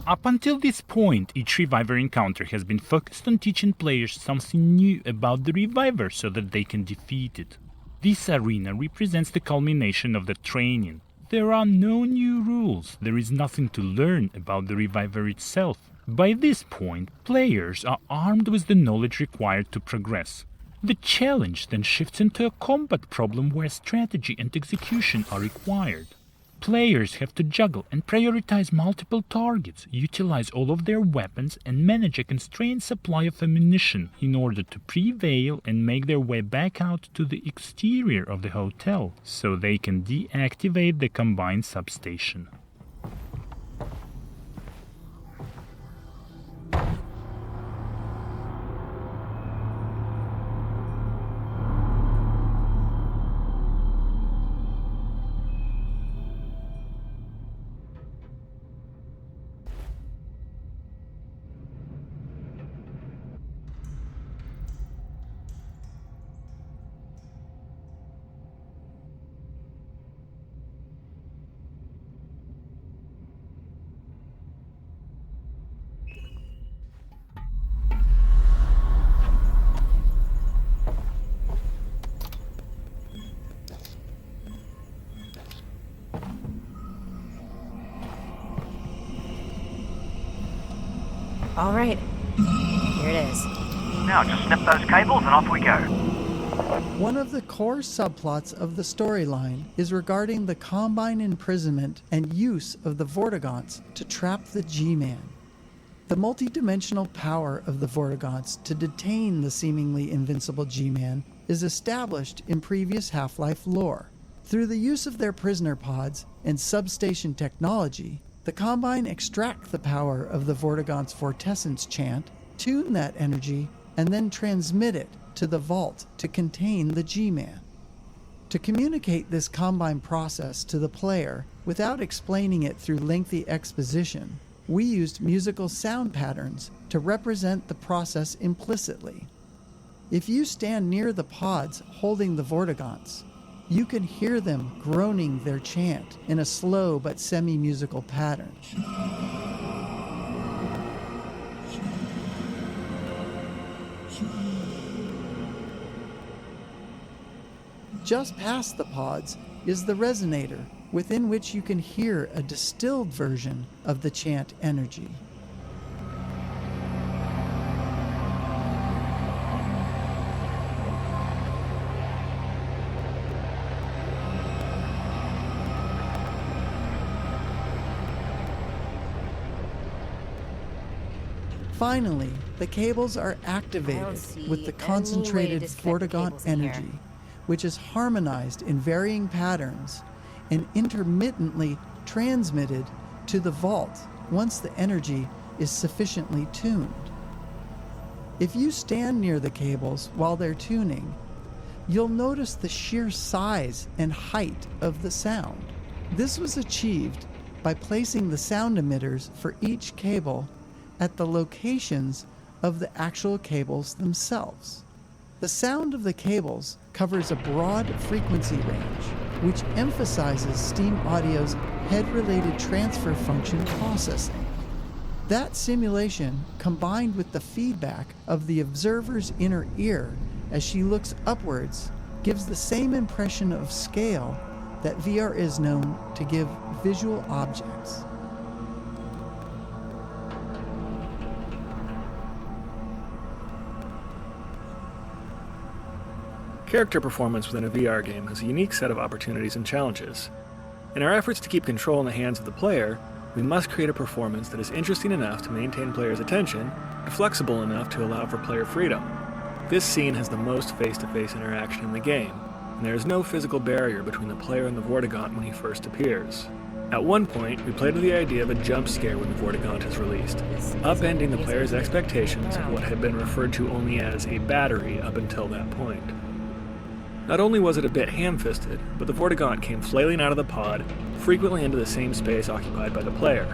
Up until this point, each Reviver encounter has been focused on teaching players something new about the Reviver so that they can defeat it. This arena represents the culmination of the training. There are no new rules, there is nothing to learn about the Reviver itself. By this point, players are armed with the knowledge required to progress. The challenge then shifts into a combat problem where strategy and execution are required. Players have to juggle and prioritize multiple targets, utilize all of their weapons, and manage a constrained supply of ammunition in order to prevail and make their way back out to the exterior of the hotel so they can deactivate the combined substation. All right, here it is. Now just snip those cables and off we go. One of the core subplots of the storyline is regarding the Combine imprisonment and use of the Vortigaunts to trap the G-Man. The multidimensional power of the Vortigaunts to detain the seemingly invincible G-Man is established in previous Half-Life lore. Through the use of their prisoner pods and substation technology, the Combine extract the power of the Vortigaunts' Vortessence chant, tune that energy, and then transmit it to the vault to contain the G-Man. To communicate this Combine process to the player without explaining it through lengthy exposition, we used musical sound patterns to represent the process implicitly. If you stand near the pods holding the Vortigaunts, you can hear them groaning their chant in a slow but semi-musical pattern. Just past the pods is the resonator, within which you can hear a distilled version of the chant energy. Finally, the cables are activated with the concentrated Vortigaunt energy, which is harmonized in varying patterns and intermittently transmitted to the vault once the energy is sufficiently tuned. If you stand near the cables while they're tuning, you'll notice the sheer size and height of the sound. This was achieved by placing the sound emitters for each cable at the locations of the actual cables themselves. The sound of the cables covers a broad frequency range, which emphasizes Steam Audio's head-related transfer function processing. That simulation, combined with the feedback of the observer's inner ear as she looks upwards, gives the same impression of scale that VR is known to give visual objects. Character performance within a VR game has a unique set of opportunities and challenges. In our efforts to keep control in the hands of the player, we must create a performance that is interesting enough to maintain players' attention, and flexible enough to allow for player freedom. This scene has the most face-to-face interaction in the game, and there is no physical barrier between the player and the Vortigaunt when he first appears. At one point, we played with the idea of a jump scare when the Vortigaunt is released, upending the player's expectations of what had been referred to only as a battery up until that point. Not only was it a bit ham-fisted, but the Vortigaunt came flailing out of the pod, frequently into the same space occupied by the player.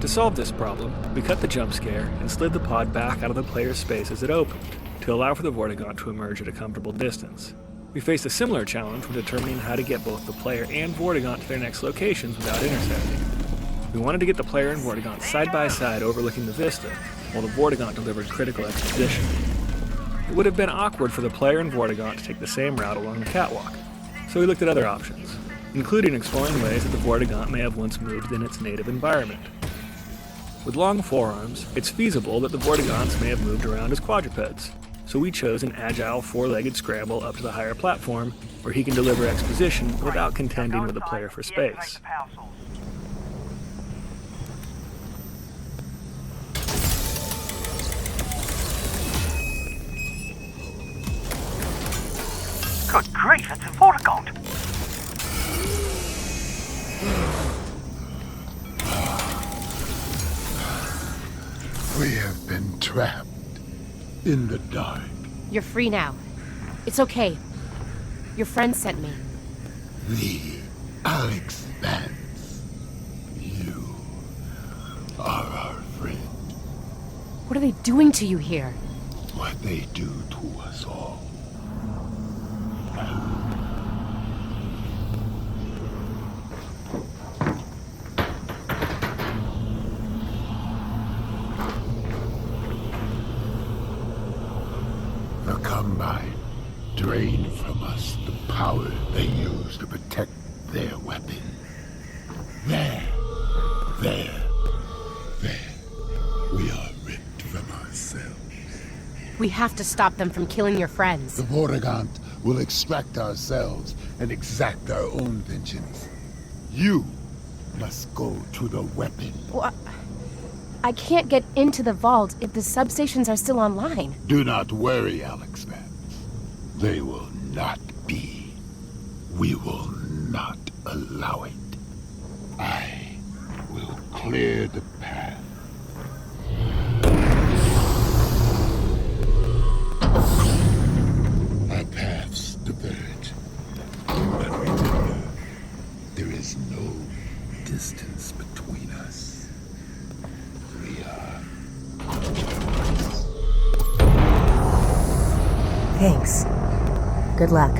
To solve this problem, we cut the jump scare and slid the pod back out of the player's space as it opened, to allow for the Vortigaunt to emerge at a comfortable distance. We faced a similar challenge when determining how to get both the player and Vortigaunt to their next locations without intersecting. We wanted to get the player and Vortigaunt side by side overlooking the vista, while the Vortigaunt delivered critical exposition. It would have been awkward for the player and Vortigaunt to take the same route along the catwalk, so we looked at other options, including exploring ways that the Vortigaunt may have once moved in its native environment. With long forearms, it's feasible that the Vortigaunts may have moved around as quadrupeds, so we chose an agile four-legged scramble up to the higher platform, where he can deliver exposition without contending with the player for space. Good grief, it's a Vortigaunt! We have been trapped in the dark. You're free now. It's okay. Your friend sent me. The Alex Vance. You are our friend. What are they doing to you here? What they do to us all. The Combine drain from us the power they use to protect their weapon. There. We are ripped from ourselves. We have to stop them from killing your friends. The Vortigaunt will extract ourselves and exact our own vengeance. You must go to the weapon. Well, I can't get into the vault if the substations are still online. Do not worry, Alex Vance. They will not be. We will not allow it. I will clear the path. Our paths diverge. But remember, there is no distance between us. We are. Thanks. Good luck.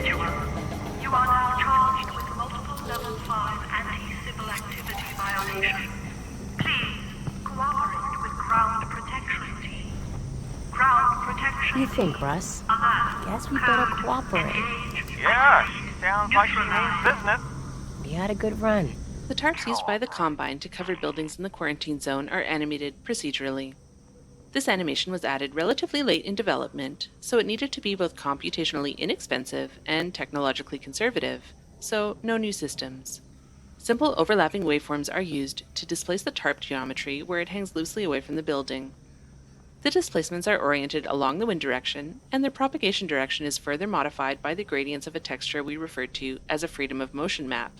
individual. You are now charged with multiple Level 5 anti-civil activity violations. Please cooperate with Ground Protection Team. Ground Protection You think, Russ? Guess we better cooperate. Yeah, she sounds like she means business. We had a good run. The tarps used by the Combine to cover buildings in the quarantine zone are animated procedurally. This animation was added relatively late in development, so it needed to be both computationally inexpensive and technologically conservative, so no new systems. Simple overlapping waveforms are used to displace the tarp geometry where it hangs loosely away from the building. The displacements are oriented along the wind direction, and their propagation direction is further modified by the gradients of a texture we refer to as a freedom of motion map.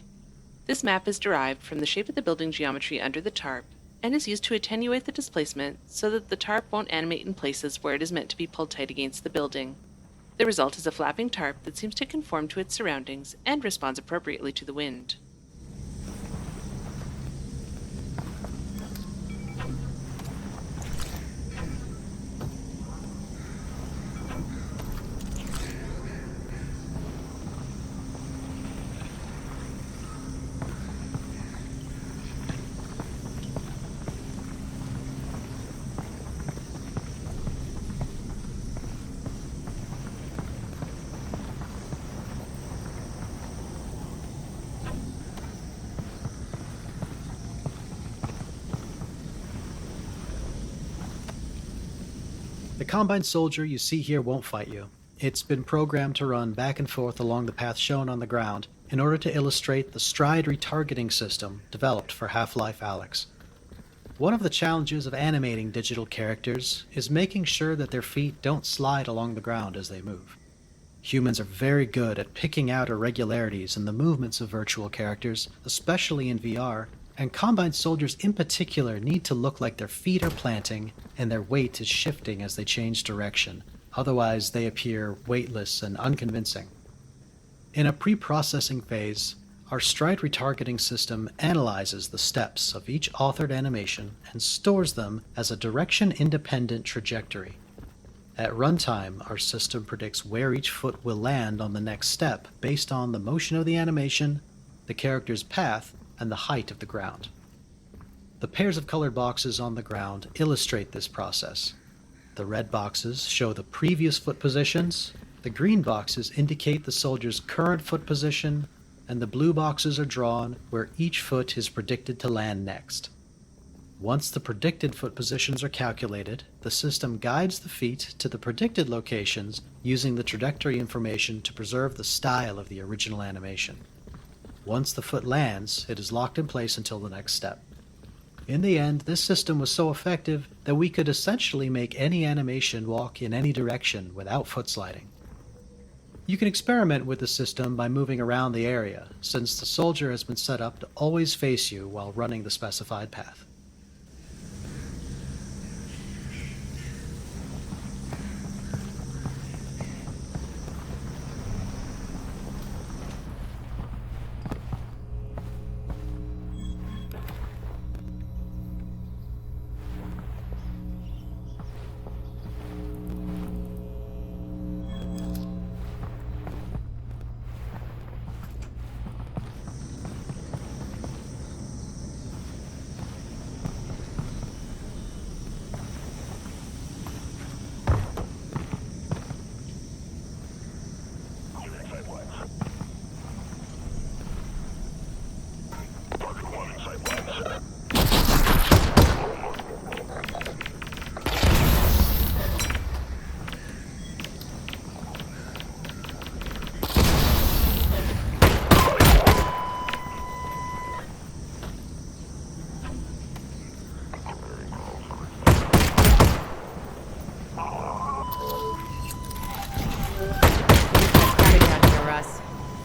This map is derived from the shape of the building geometry under the tarp, and is used to attenuate the displacement so that the tarp won't animate in places where it is meant to be pulled tight against the building. The result is a flapping tarp that seems to conform to its surroundings and responds appropriately to the wind. The Combine soldier you see here won't fight you. It's been programmed to run back and forth along the path shown on the ground in order to illustrate the stride retargeting system developed for Half-Life Alyx. One of the challenges of animating digital characters is making sure that their feet don't slide along the ground as they move. Humans are very good at picking out irregularities in the movements of virtual characters, especially in VR, and Combine soldiers in particular need to look like their feet are planting and their weight is shifting as they change direction. Otherwise, they appear weightless and unconvincing. In a pre-processing phase, our stride retargeting system analyzes the steps of each authored animation and stores them as a direction-independent trajectory. At runtime, our system predicts where each foot will land on the next step based on the motion of the animation, the character's path, and the height of the ground. The pairs of colored boxes on the ground illustrate this process. The red boxes show the previous foot positions, the green boxes indicate the soldier's current foot position, and the blue boxes are drawn where each foot is predicted to land next. Once the predicted foot positions are calculated, the system guides the feet to the predicted locations using the trajectory information to preserve the style of the original animation. Once the foot lands, it is locked in place until the next step. In the end, this system was so effective that we could essentially make any animation walk in any direction without foot sliding. You can experiment with the system by moving around the area, since the soldier has been set up to always face you while running the specified path.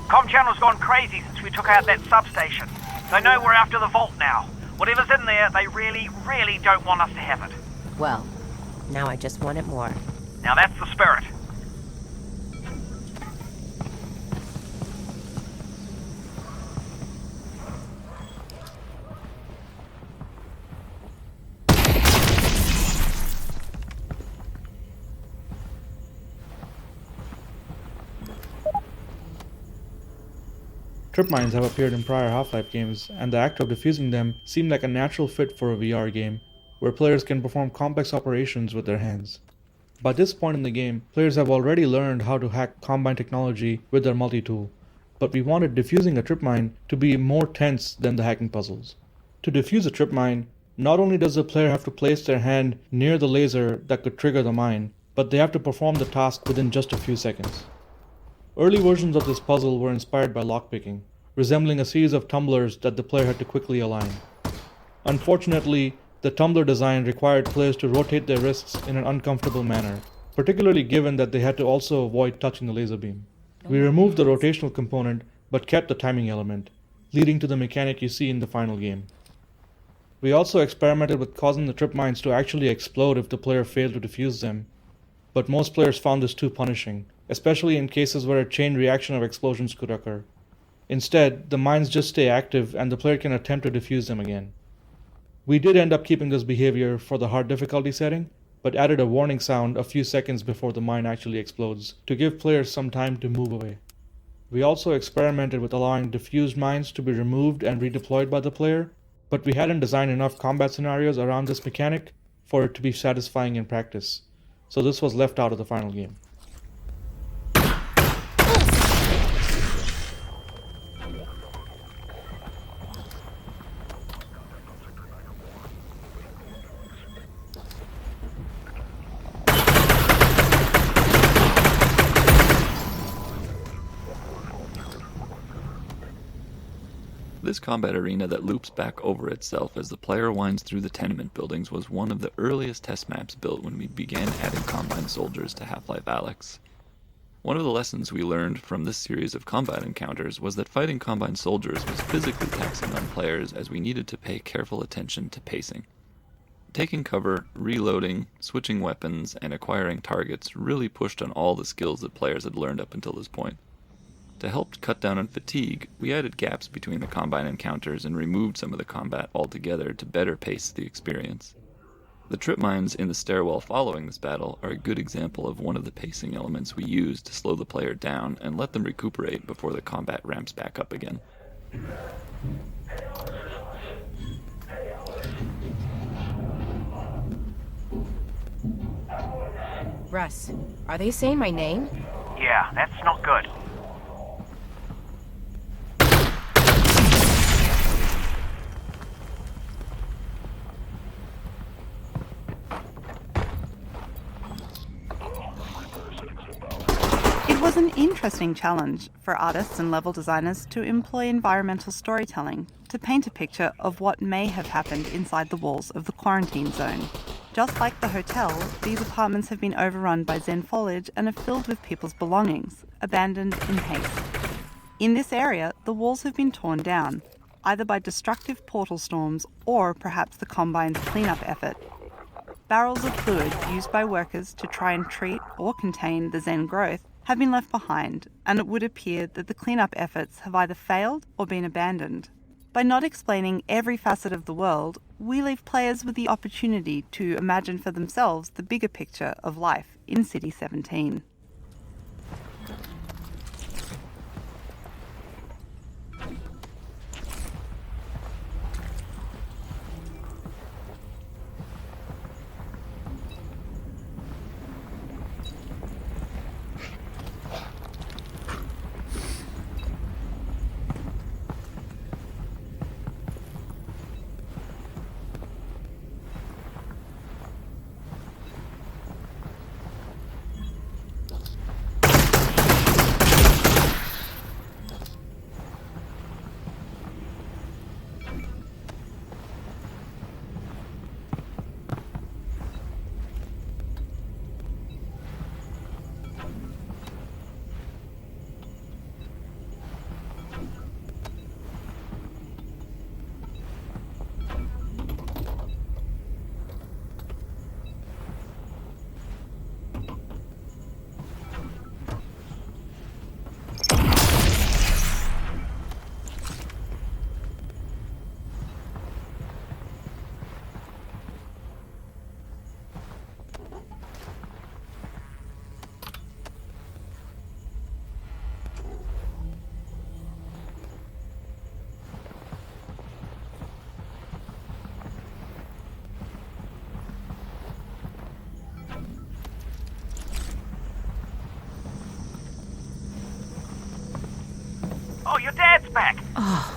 Comm channel's gone crazy since we took out that substation. They know we're after the vault now. Whatever's in there, they really, really don't want us to have it. Well, now I just want it more. Now that's the spirit. Trip mines have appeared in prior Half-Life games, and the act of defusing them seemed like a natural fit for a VR game, where players can perform complex operations with their hands. By this point in the game, players have already learned how to hack Combine technology with their multi-tool, but we wanted defusing a trip mine to be more tense than the hacking puzzles. To defuse a trip mine, not only does the player have to place their hand near the laser that could trigger the mine, but they have to perform the task within just a few seconds. Early versions of this puzzle were inspired by lockpicking, resembling a series of tumblers that the player had to quickly align. Unfortunately, the tumbler design required players to rotate their wrists in an uncomfortable manner, particularly given that they had to also avoid touching the laser beam. We removed the rotational component, but kept the timing element, leading to the mechanic you see in the final game. We also experimented with causing the trip mines to actually explode if the player failed to defuse them, but most players found this too punishing, especially in cases where a chain reaction of explosions could occur. Instead, the mines just stay active and the player can attempt to defuse them again. We did end up keeping this behavior for the hard difficulty setting, but added a warning sound a few seconds before the mine actually explodes, to give players some time to move away. We also experimented with allowing defused mines to be removed and redeployed by the player, but we hadn't designed enough combat scenarios around this mechanic for it to be satisfying in practice, so this was left out of the final game. This combat arena that loops back over itself as the player winds through the tenement buildings was one of the earliest test maps built when we began adding Combine soldiers to Half-Life Alyx. One of the lessons we learned from this series of combat encounters was that fighting Combine soldiers was physically taxing on players, as we needed to pay careful attention to pacing. Taking cover, reloading, switching weapons, and acquiring targets really pushed on all the skills that players had learned up until this point. To help cut down on fatigue, we added gaps between the Combine encounters and removed some of the combat altogether to better pace the experience. The trip mines in the stairwell following this battle are a good example of one of the pacing elements we used to slow the player down and let them recuperate before the combat ramps back up again. Russ, are they saying my name? Yeah, that's not good. It was an interesting challenge for artists and level designers to employ environmental storytelling to paint a picture of what may have happened inside the walls of the quarantine zone. Just like the hotel, these apartments have been overrun by Zen foliage and are filled with people's belongings, abandoned in haste. In this area, the walls have been torn down, either by destructive portal storms or perhaps the Combine's cleanup effort. Barrels of fluid used by workers to try and treat or contain the Zen growth have been left behind, and it would appear that the cleanup efforts have either failed or been abandoned. By not explaining every facet of the world, we leave players with the opportunity to imagine for themselves the bigger picture of life in City 17. Oh, your dad's back. Oh,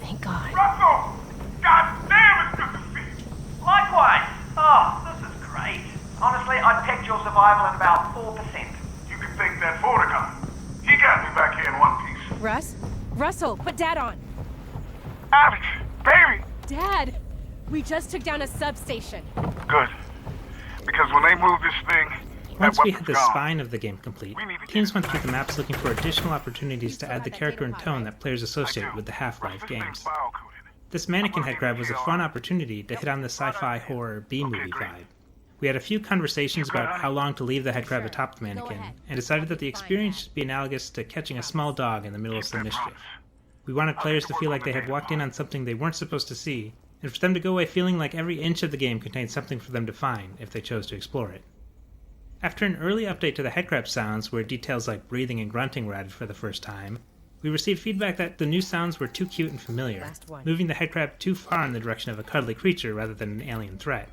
thank God. Russell! God damn, it's good to see you. Likewise. Oh, this is great. Honestly, I'd pegged your survival at about 4%. You can thank that Vortigern. He got me back here in one piece. Russell, put Dad on. Alex, baby! Dad, we just took down a substation. Good. Because when they move this thing, once we had the spine of the game complete, teams went through the maps looking for additional opportunities to add the character and tone that players associate with the Half-Life games. This mannequin head grab was a fun opportunity to hit on the sci-fi horror B-movie vibe. We had a few conversations about how long to leave the head grab atop the mannequin, and decided that the experience should be analogous to catching a small dog in the middle of some mischief. We wanted players to feel like they had walked in on something they weren't supposed to see, and for them to go away feeling like every inch of the game contained something for them to find if they chose to explore it. After an early update to the headcrab sounds, where details like breathing and grunting were added for the first time, we received feedback that the new sounds were too cute and familiar, moving the headcrab too far in the direction of a cuddly creature rather than an alien threat.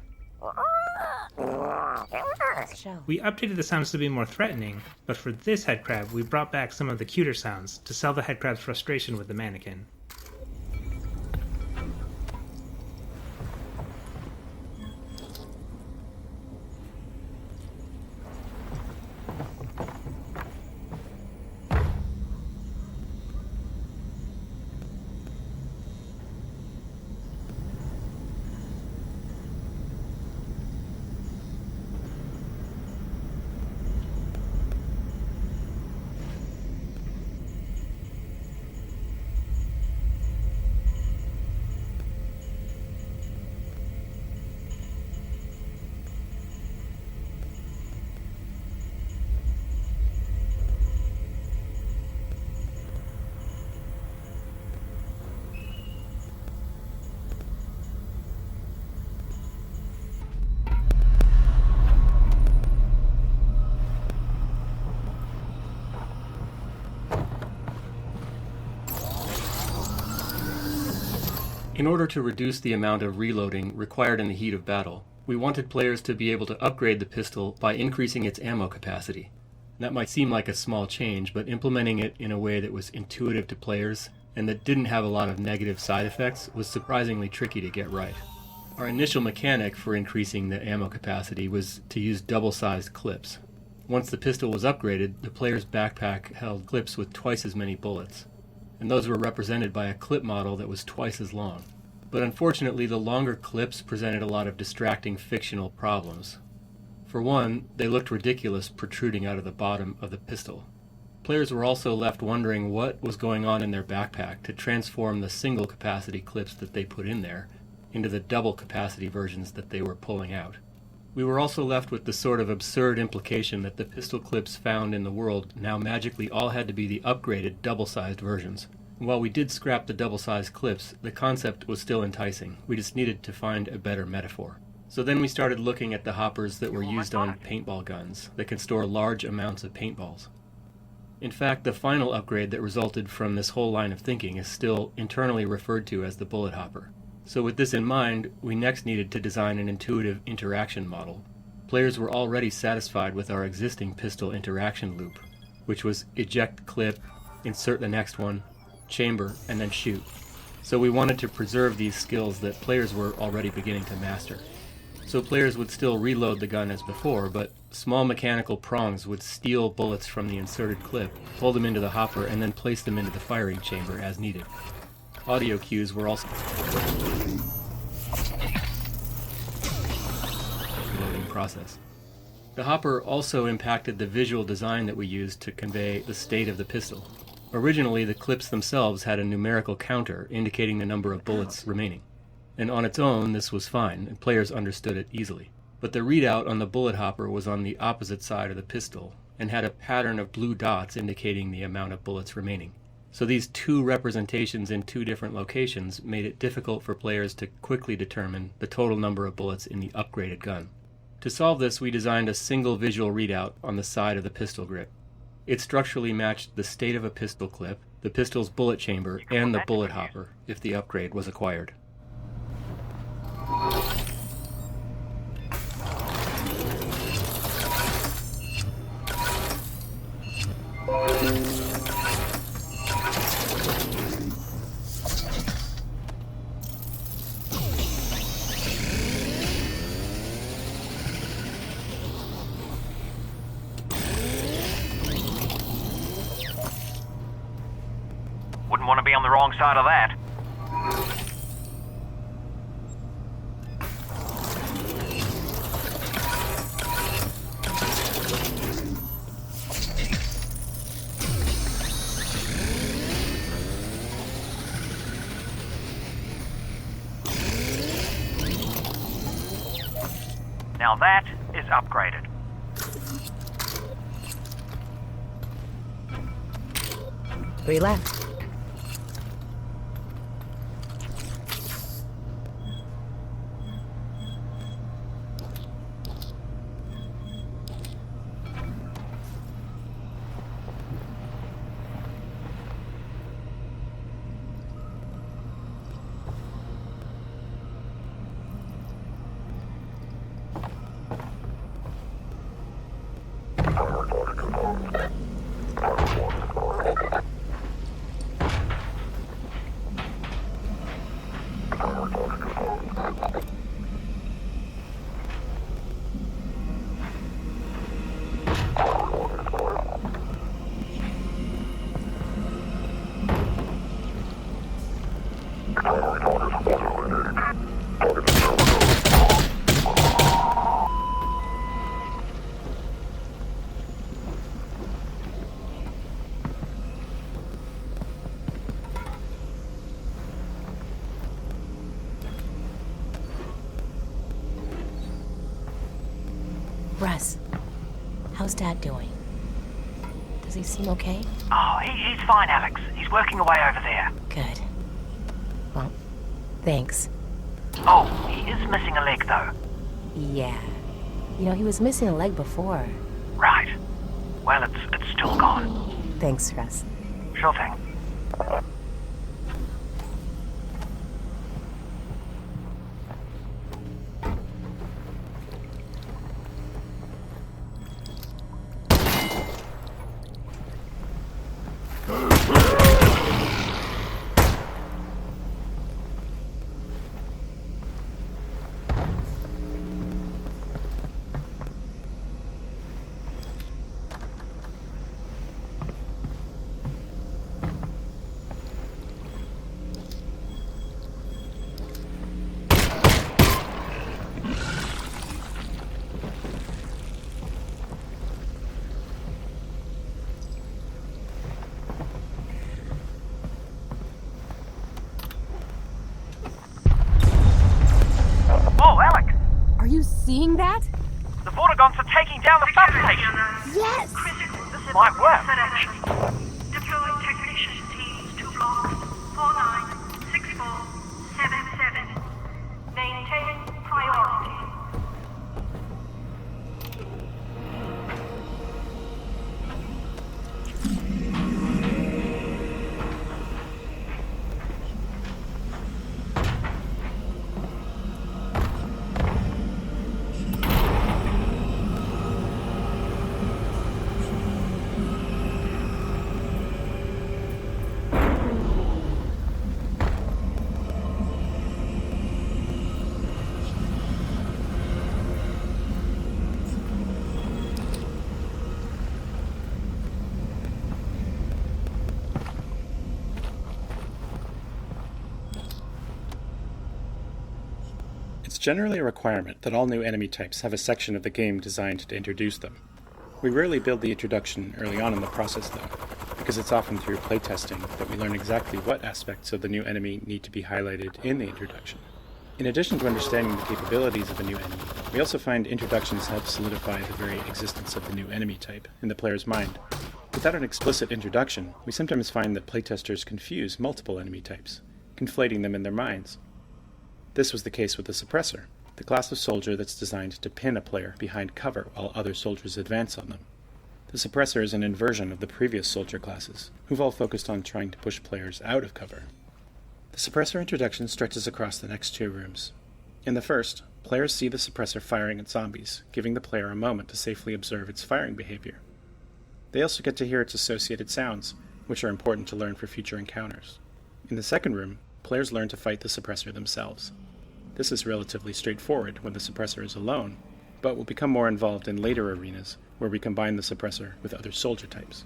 We updated the sounds to be more threatening, but for this headcrab we brought back some of the cuter sounds to sell the headcrab's frustration with the mannequin. In order to reduce the amount of reloading required in the heat of battle, we wanted players to be able to upgrade the pistol by increasing its ammo capacity. That might seem like a small change, but implementing it in a way that was intuitive to players and that didn't have a lot of negative side effects was surprisingly tricky to get right. Our initial mechanic for increasing the ammo capacity was to use double-sized clips. Once the pistol was upgraded, the player's backpack held clips with twice as many bullets, and those were represented by a clip model that was twice as long. But unfortunately, the longer clips presented a lot of distracting fictional problems. For one, they looked ridiculous protruding out of the bottom of the pistol. Players were also left wondering what was going on in their backpack to transform the single capacity clips that they put in there into the double capacity versions that they were pulling out. We were also left with the sort of absurd implication that the pistol clips found in the world now magically all had to be the upgraded double-sized versions. While we did scrap the double-sized clips, the concept was still enticing. We just needed to find a better metaphor. So then we started looking at the hoppers that were used on paintball guns that can store large amounts of paintballs. In fact, the final upgrade that resulted from this whole line of thinking is still internally referred to as the bullet hopper. So with this in mind, we next needed to design an intuitive interaction model. Players were already satisfied with our existing pistol interaction loop, which was eject clip, insert the next one, chamber, and then shoot. So we wanted to preserve these skills that players were already beginning to master. So players would still reload the gun as before, but small mechanical prongs would steal bullets from the inserted clip, pull them into the hopper, and then place them into the firing chamber as needed. Audio cues were also loading process. The hopper also impacted the visual design that we used to convey the state of the pistol. Originally, the clips themselves had a numerical counter indicating the number of bullets remaining. And on its own, this was fine, and players understood it easily. But the readout on the bullet hopper was on the opposite side of the pistol, and had a pattern of blue dots indicating the amount of bullets remaining. So these two representations in two different locations made it difficult for players to quickly determine the total number of bullets in the upgraded gun. To solve this, we designed a single visual readout on the side of the pistol grip. It structurally matched the state of a pistol clip, the pistol's bullet chamber, and the bullet hopper, if the upgrade was acquired. Wouldn't want to be on the wrong side of that. Now that is upgraded. 3 left. Russ, how's Dad doing? Does he seem okay? Oh, he's fine, Alex. He's working away over there. Good. Well, thanks. Oh, he is missing a leg, though. Yeah. You know, he was missing a leg before. Right. Well, it's still gone. Thanks, Russ. Sure thing. Seeing that? The Vortigons are taking down the substation! Yes! Might work. Deploying technician teams to blocks 496477. Maintain priority. It's generally a requirement that all new enemy types have a section of the game designed to introduce them. We rarely build the introduction early on in the process though, because it's often through playtesting that we learn exactly what aspects of the new enemy need to be highlighted in the introduction. In addition to understanding the capabilities of a new enemy, we also find introductions help solidify the very existence of the new enemy type in the player's mind. Without an explicit introduction, we sometimes find that playtesters confuse multiple enemy types, conflating them in their minds. This was the case with the Suppressor, the class of soldier that's designed to pin a player behind cover while other soldiers advance on them. The Suppressor is an inversion of the previous soldier classes, who've all focused on trying to push players out of cover. The Suppressor introduction stretches across the next 2 rooms. In the first, players see the Suppressor firing at zombies, giving the player a moment to safely observe its firing behavior. They also get to hear its associated sounds, which are important to learn for future encounters. In the second room, players learn to fight the Suppressor themselves. This is relatively straightforward when the Suppressor is alone, but will become more involved in later arenas where we combine the Suppressor with other soldier types.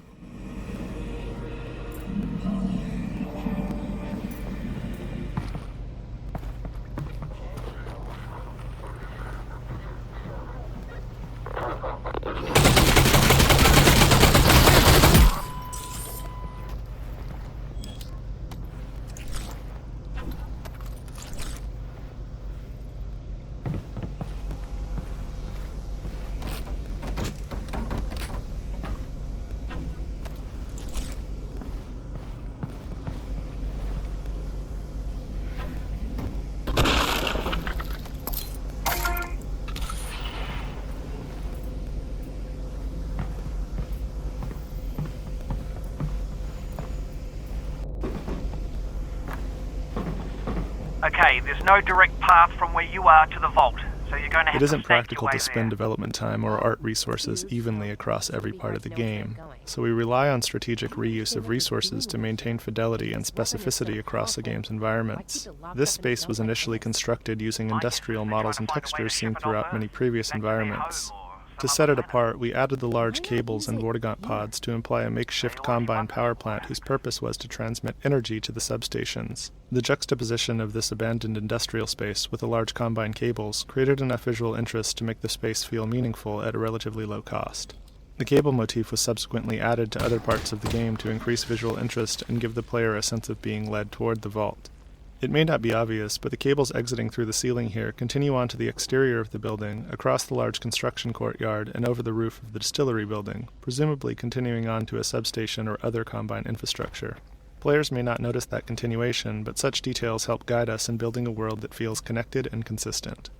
Okay, there's no direct path from where you are to the vault, so you're going to have It to isn't fake practical your to way spend development time or art resources evenly across every part of the game, so we rely on strategic reuse of resources to maintain fidelity and specificity across the game's environments. This space was initially constructed using industrial models and textures seen throughout many previous environments. To set it apart, we added the large cables and Vortigaunt pods to imply a makeshift combine power plant whose purpose was to transmit energy to the substations. The juxtaposition of this abandoned industrial space with the large combine cables created enough visual interest to make the space feel meaningful at a relatively low cost. The cable motif was subsequently added to other parts of the game to increase visual interest and give the player a sense of being led toward the vault. It may not be obvious, but the cables exiting through the ceiling here continue on to the exterior of the building, across the large construction courtyard, and over the roof of the distillery building, presumably continuing on to a substation or other combine infrastructure. Players may not notice that continuation, but such details help guide us in building a world that feels connected and consistent.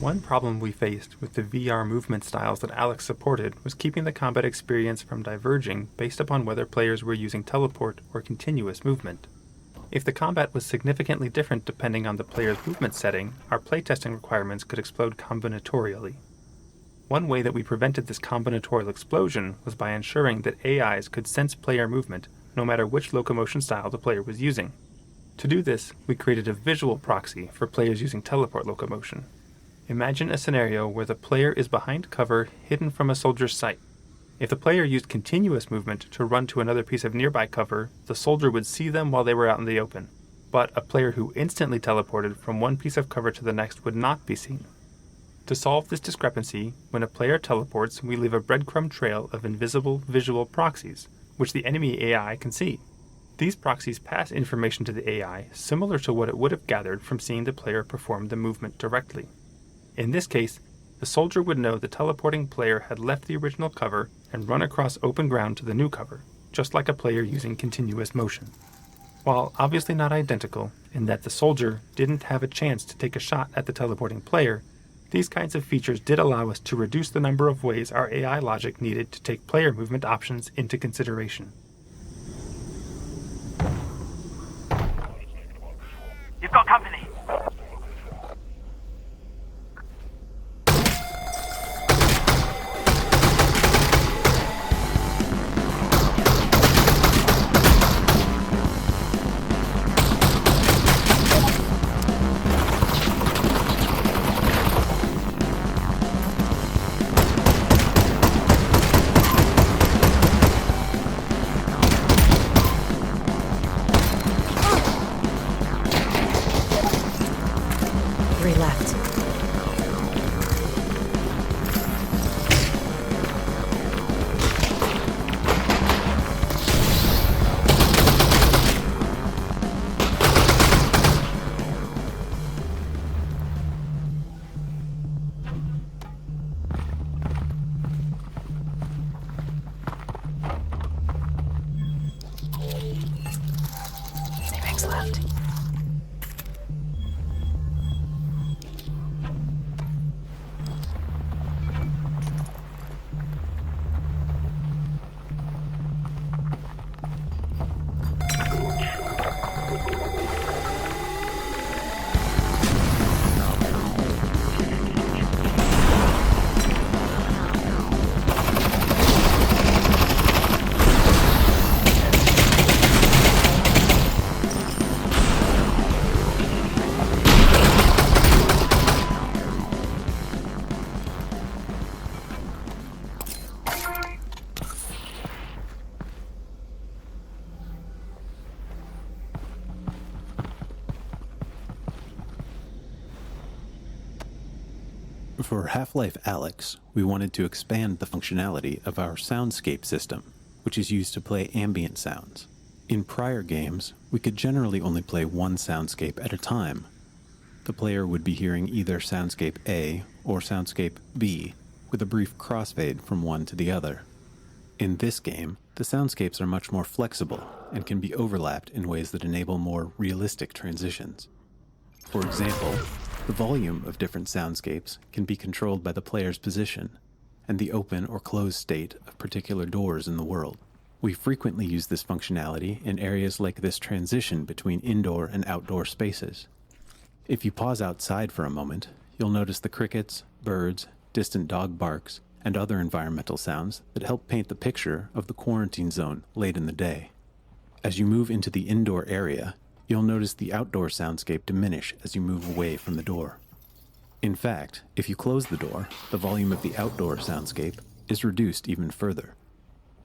One problem we faced with the VR movement styles that Alex supported was keeping the combat experience from diverging based upon whether players were using teleport or continuous movement. If the combat was significantly different depending on the player's movement setting, our playtesting requirements could explode combinatorially. One way that we prevented this combinatorial explosion was by ensuring that AIs could sense player movement no matter which locomotion style the player was using. To do this, we created a visual proxy for players using teleport locomotion. Imagine a scenario where the player is behind cover, hidden from a soldier's sight. If the player used continuous movement to run to another piece of nearby cover, the soldier would see them while they were out in the open. But a player who instantly teleported from one piece of cover to the next would not be seen. To solve this discrepancy, when a player teleports, we leave a breadcrumb trail of invisible visual proxies, which the enemy AI can see. These proxies pass information to the AI similar to what it would have gathered from seeing the player perform the movement directly. In this case, the soldier would know the teleporting player had left the original cover and run across open ground to the new cover, just like a player using continuous motion. While obviously not identical, in that the soldier didn't have a chance to take a shot at the teleporting player, these kinds of features did allow us to reduce the number of ways our AI logic needed to take player movement options into consideration. You've got company. For Half-Life Alyx, we wanted to expand the functionality of our soundscape system, which is used to play ambient sounds. In prior games, we could generally only play one soundscape at a time. The player would be hearing either soundscape A or soundscape B, with a brief crossfade from one to the other. In this game, the soundscapes are much more flexible and can be overlapped in ways that enable more realistic transitions. For example, the volume of different soundscapes can be controlled by the player's position and the open or closed state of particular doors in the world. We frequently use this functionality in areas like this transition between indoor and outdoor spaces. If you pause outside for a moment, you'll notice the crickets, birds, distant dog barks, and other environmental sounds that help paint the picture of the quarantine zone late in the day. As you move into the indoor area, you'll notice the outdoor soundscape diminish as you move away from the door. In fact, if you close the door, the volume of the outdoor soundscape is reduced even further.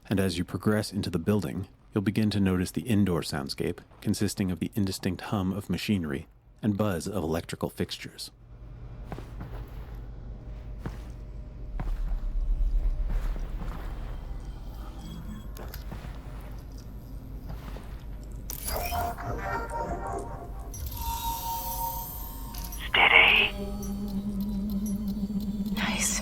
And as you progress into the building, you'll begin to notice the indoor soundscape consisting of the indistinct hum of machinery and buzz of electrical fixtures. Steady. Nice.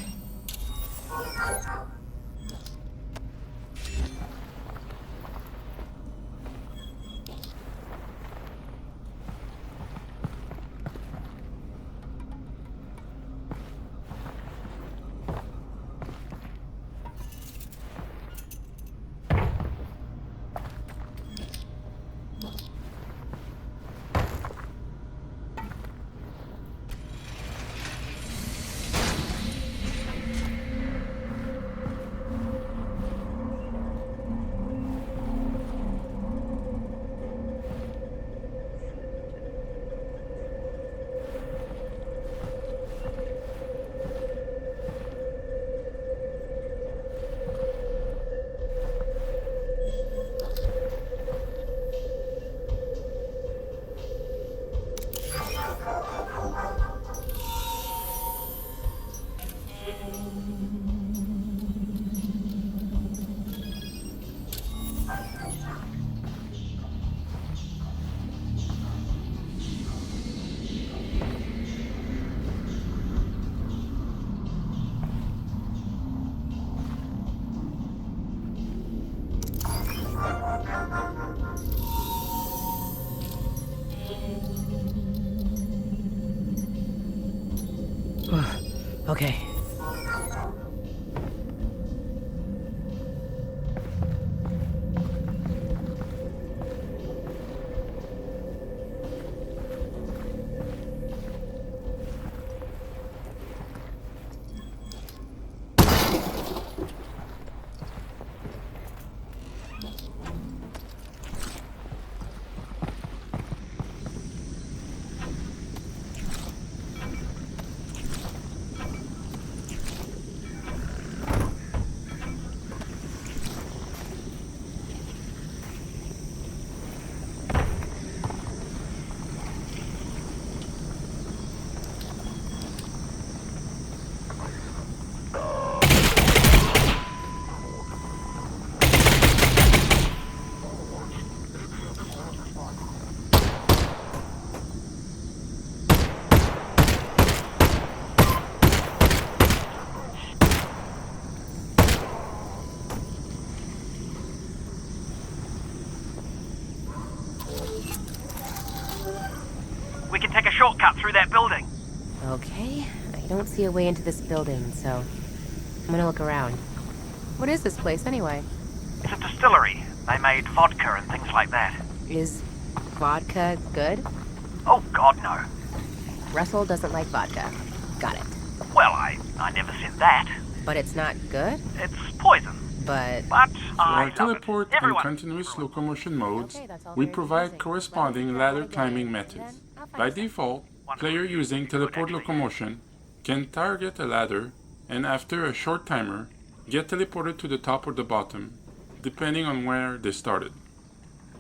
Okay. We can take a shortcut through that building. Okay, I don't see a way into this building, so I'm gonna look around. What is this place anyway? It's a distillery. They made vodka and things like that. Is vodka good? Oh, God, no. Russell doesn't like vodka. Got it. Well, I never said that. But it's not good? It's poison. But For our teleport and continuous locomotion modes, we provide corresponding ladder climbing methods. By default, player using teleport locomotion can target a ladder and after a short timer, get teleported to the top or the bottom, depending on where they started.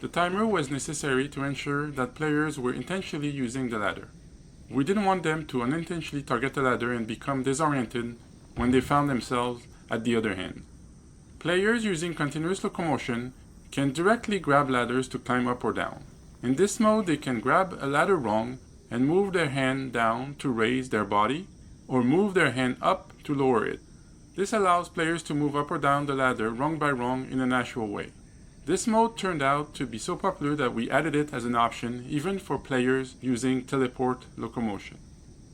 The timer was necessary to ensure that players were intentionally using the ladder. We didn't want them to unintentionally target the ladder and become disoriented when they found themselves at the other end. Players using continuous locomotion can directly grab ladders to climb up or down. In this mode, they can grab a ladder rung and move their hand down to raise their body, or move their hand up to lower it. This allows players to move up or down the ladder rung by rung in a natural way. This mode turned out to be so popular that we added it as an option even for players using teleport locomotion.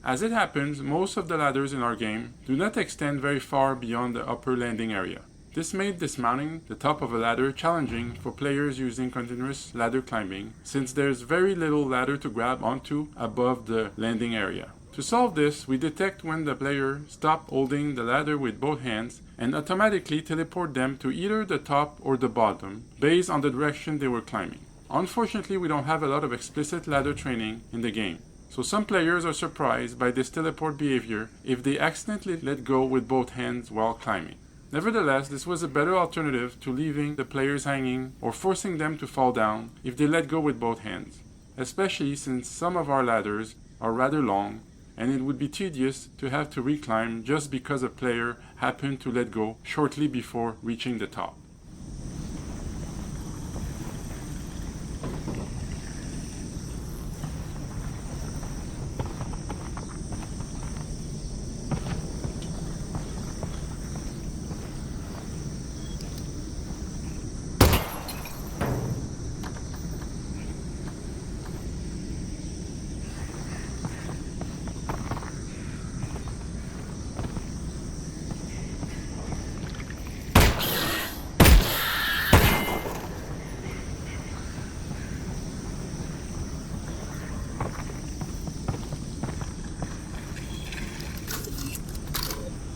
As it happens, most of the ladders in our game do not extend very far beyond the upper landing area. This made dismounting the top of a ladder challenging for players using continuous ladder climbing, since there's very little ladder to grab onto above the landing area. To solve this, we detect when the player stops holding the ladder with both hands and automatically teleport them to either the top or the bottom, based on the direction they were climbing. Unfortunately, we don't have a lot of explicit ladder training in the game, so some players are surprised by this teleport behavior if they accidentally let go with both hands while climbing. Nevertheless, this was a better alternative to leaving the players hanging or forcing them to fall down if they let go with both hands, especially since some of our ladders are rather long and it would be tedious to have to reclimb just because a player happened to let go shortly before reaching the top.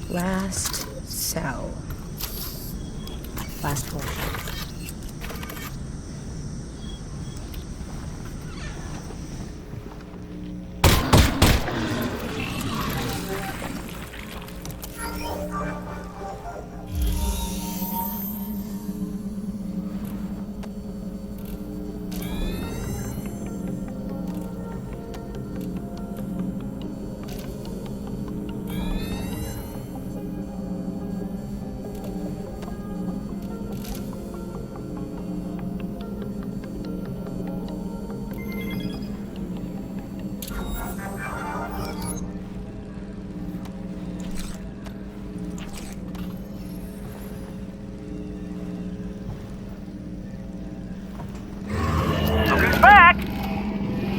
Last cell. Last portion.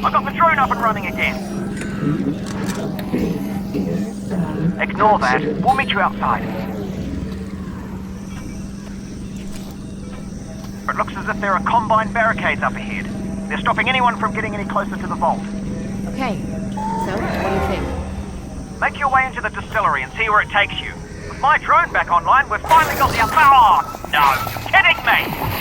I got the drone up and running again. Ignore that. We'll meet you outside. It looks as if there are combine barricades up ahead. They're stopping anyone from getting any closer to the vault. Okay, so what do you think? Make your way into the distillery and see where it takes you. With my drone back online, we've finally got the... Oh, no! Kidding me!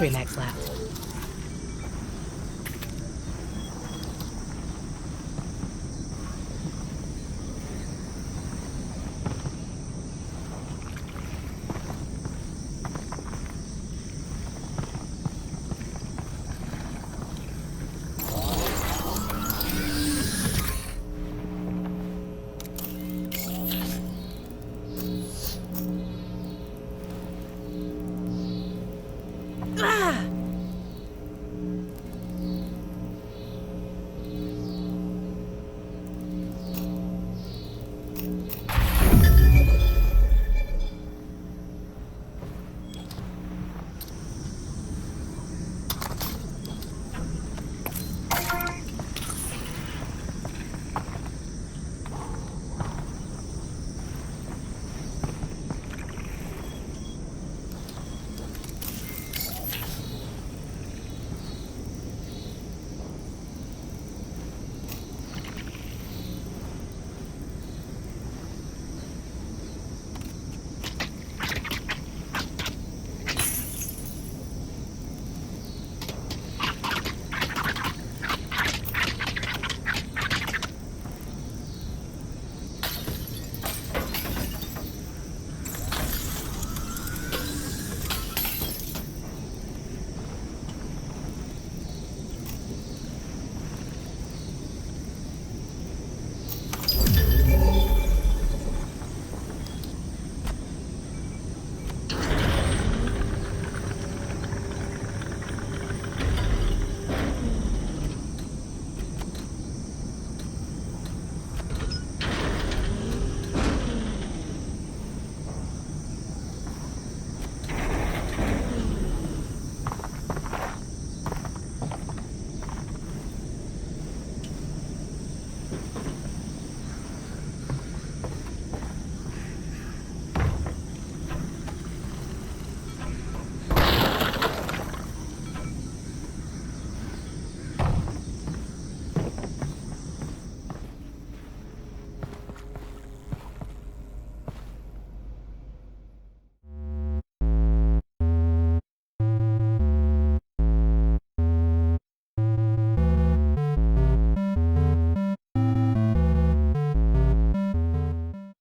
3 max left.